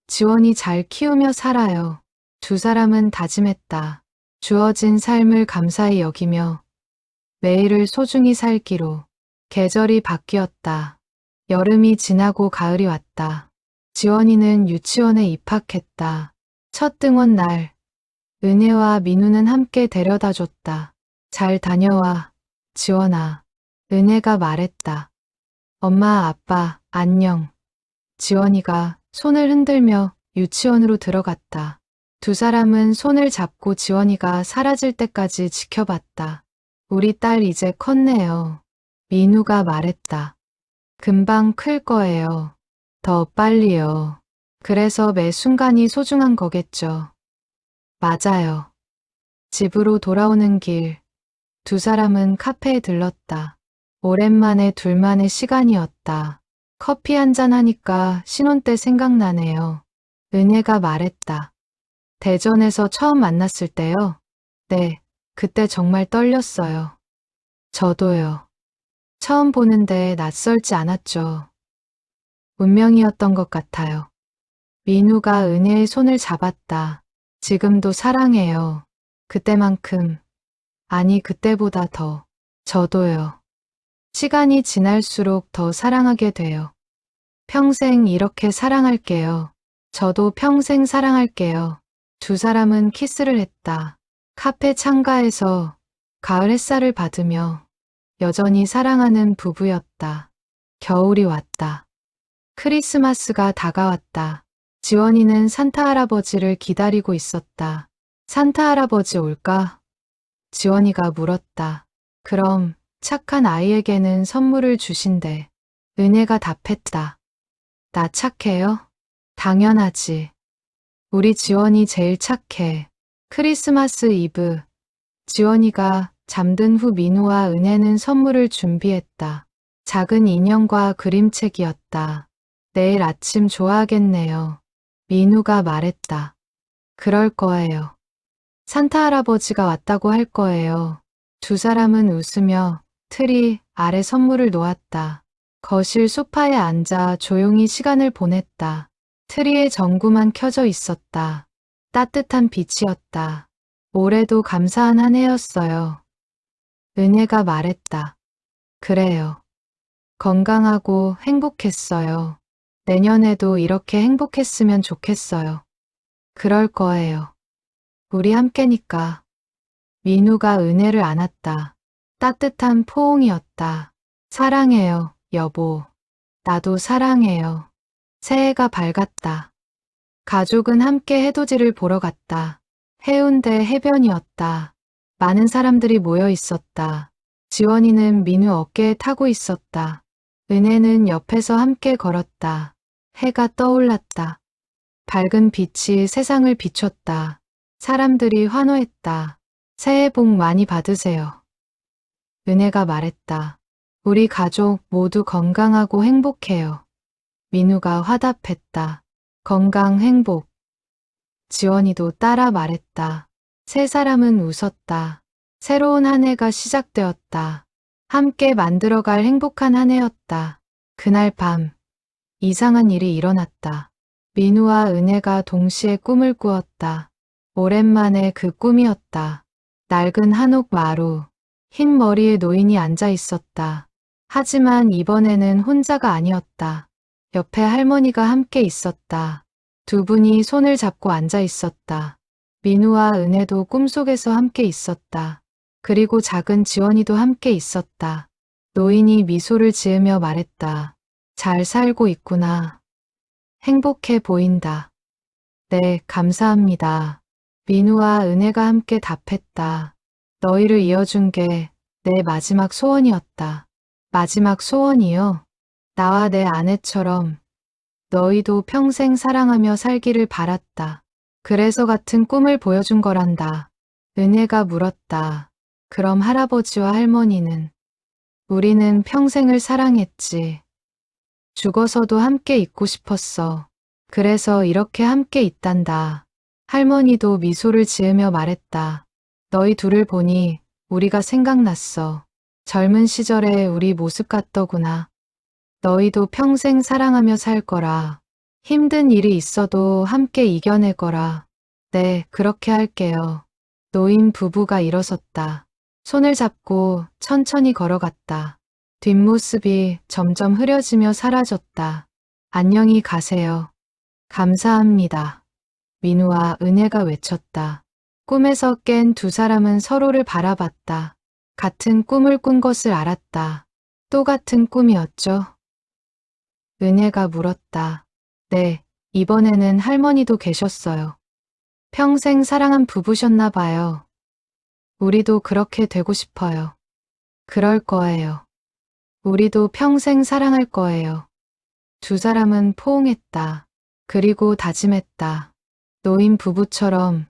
지원이 잘 키우며 살아요. 두 사람은 다짐했다. 주어진 삶을 감사히 여기며 매일을 소중히 살기로. 계절이 바뀌었다. 여름이 지나고 가을이 왔다. 지원이는 유치원에 입학했다. 첫 등원 날, 은혜와 민우는 함께 데려다 줬다. 잘 다녀와, 지원아. 은혜가 말했다. 엄마, 아빠, 안녕. 지원이가 손을 흔들며 유치원으로 들어갔다. 두 사람은 손을 잡고 지원이가 사라질 때까지 지켜봤다. 우리 딸 이제 컸네요. 민우가 말했다. 금방 클 거예요. 더 빨리요. 그래서 매 순간이 소중한 거겠죠. 맞아요. 집으로 돌아오는 길, 두 사람은 카페에 들렀다. 오랜만에 둘만의 시간이었다. 커피 한잔 하니까 신혼 때 생각나네요. 은혜가 말했다. 대전에서 처음 만났을 때요? 네, 그때 정말 떨렸어요. 저도요. 처음 보는데 낯설지 않았죠. 운명이었던 것 같아요. 민우가 은혜의 손을 잡았다. 지금도 사랑해요. 그때만큼, 아니 그때보다 더. 저도요. 시간이 지날수록 더 사랑하게 돼요. 평생 이렇게 사랑할게요. 저도 평생 사랑할게요. 두 사람은 키스를 했다. 카페 창가에서 가을 햇살을 받으며 여전히 사랑하는 부부였다. 겨울이 왔다. 크리스마스가 다가왔다. 지원이는 산타 할아버지를 기다리고 있었다. 산타 할아버지 올까? 지원이가 물었다. 그럼 착한 아이에게는 선물을 주신대. 은혜가 답했다. 나 착해요? 당연하지. 우리 지원이 제일 착해. 크리스마스 이브. 지원이가 잠든 후 민우와 은혜는 선물을 준비했다. 작은 인형과 그림책이었다. 내일 아침 좋아하겠네요. 민우가 말했다. 그럴 거예요. 산타 할아버지가 왔다고 할 거예요. 두 사람은 웃으며 트리 아래 선물을 놓았다. 거실 소파에 앉아 조용히 시간을 보냈다. 트리에 전구만 켜져 있었다. 따뜻한 빛이었다. 올해도 감사한 한 해였어요. 은혜가 말했다. 그래요. 건강하고 행복했어요. 내년에도 이렇게 행복했으면 좋겠어요. 그럴 거예요. 우리 함께니까. 민우가 은혜를 안았다. 따뜻한 포옹이었다. 사랑해요, 여보. 나도 사랑해요. 새해가 밝았다. 가족은 함께 해돋이를 보러 갔다. 해운대 해변이었다. 많은 사람들이 모여 있었다. 지원이는 민우 어깨에 타고 있었다. 은혜는 옆에서 함께 걸었다. 해가 떠올랐다. 밝은 빛이 세상을 비췄다. 사람들이 환호했다. 새해 복 많이 받으세요. 은혜가 말했다. 우리 가족 모두 건강하고 행복해요. 민우가 화답했다. 건강, 행복. 지원이도 따라 말했다. 세 사람은 웃었다. 새로운 한 해가 시작되었다. 함께 만들어갈 행복한 한 해였다. 그날 밤, 이상한 일이 일어났다. 민우와 은혜가 동시에 꿈을 꾸었다. 오랜만에 그 꿈이었다. 낡은 한옥 마루, 흰 머리의 노인이 앉아 있었다. 하지만 이번에는 혼자가 아니었다. 옆에 할머니가 함께 있었다. 두 분이 손을 잡고 앉아 있었다. 민우와 은혜도 꿈속에서 함께 있었다. 그리고 작은 지원이도 함께 있었다. 노인이 미소를 지으며 말했다. 잘 살고 있구나. 행복해 보인다. 네, 감사합니다. 민우와 은혜가 함께 답했다. 너희를 이어준 게 내 마지막 소원이었다. 마지막 소원이요? 나와 내 아내처럼 너희도 평생 사랑하며 살기를 바랐다. 그래서 같은 꿈을 보여준 거란다. 은혜가 물었다. 그럼 할아버지와 할머니는? 우리는 평생을 사랑했지. 죽어서도 함께 있고 싶었어. 그래서 이렇게 함께 있단다. 할머니도 미소를 지으며 말했다. 너희 둘을 보니 우리가 생각났어. 젊은 시절에 우리 모습 같더구나. 너희도 평생 사랑하며 살 거라. 힘든 일이 있어도 함께 이겨낼 거라. 네, 그렇게 할게요. 노인 부부가 일어섰다. 손을 잡고 천천히 걸어갔다. 뒷모습이 점점 흐려지며 사라졌다. 안녕히 가세요. 감사합니다. 민우와 은혜가 외쳤다. 꿈에서 깬 두 사람은 서로를 바라봤다. 같은 꿈을 꾼 것을 알았다. 또 같은 꿈이었죠? 은혜가 물었다. 네, 이번에는 할머니도 계셨어요. 평생 사랑한 부부셨나 봐요. 우리도 그렇게 되고 싶어요. 그럴 거예요. 우리도 평생 사랑할 거예요. 두 사람은 포옹했다. 그리고 다짐했다. 노인 부부처럼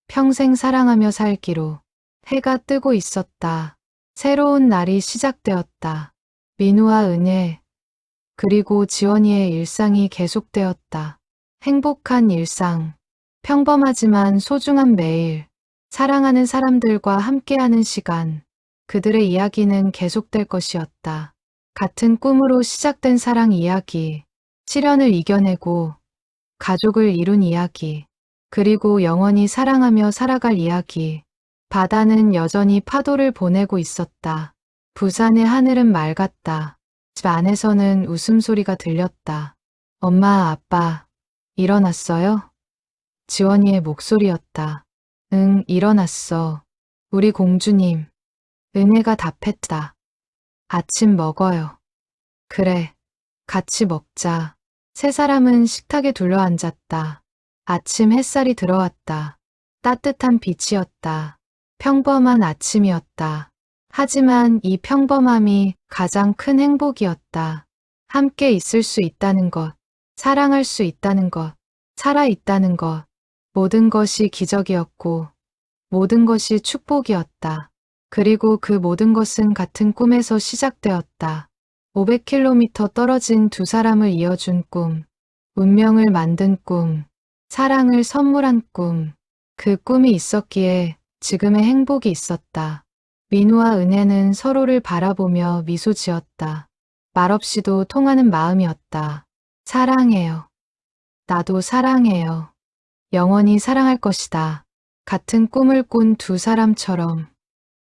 평생 사랑하며 살기로. 해가 뜨고 있었다. 새로운 날이 시작되었다. 민우와 은혜, 그리고 지원이의 일상이 계속되었다. 행복한 일상, 평범하지만 소중한 매일, 사랑하는 사람들과 함께하는 시간, 그들의 이야기는 계속될 것이었다. 같은 꿈으로 시작된 사랑 이야기, 시련을 이겨내고 가족을 이룬 이야기, 그리고 영원히 사랑하며 살아갈 이야기. 바다는 여전히 파도를 보내고 있었다. 부산의 하늘은 맑았다. 집 안에서는 웃음소리가 들렸다. 엄마, 아빠, 일어났어요? 지원이의 목소리였다. 응, 일어났어. 우리 공주님. 은혜가 답했다. 아침 먹어요. 그래, 같이 먹자. 세 사람은 식탁에 둘러앉았다. 아침 햇살이 들어왔다. 따뜻한 빛이었다. 평범한 아침이었다. 하지만 이 평범함이 가장 큰 행복이었다. 함께 있을 수 있다는 것, 사랑할 수 있다는 것, 살아있다는 것, 모든 것이 기적이었고, 모든 것이 축복이었다. 그리고 그 모든 것은 같은 꿈에서 시작되었다. 500km 떨어진 두 사람을 이어준 꿈, 운명을 만든 꿈, 사랑을 선물한 꿈. 그 꿈이 있었기에 지금의 행복이 있었다. 민우와 은혜는 서로를 바라보며 미소 지었다. 말없이도 통하는 마음이었다. 사랑해요. 나도 사랑해요. 영원히 사랑할 것이다. 같은 꿈을 꾼 두 사람처럼.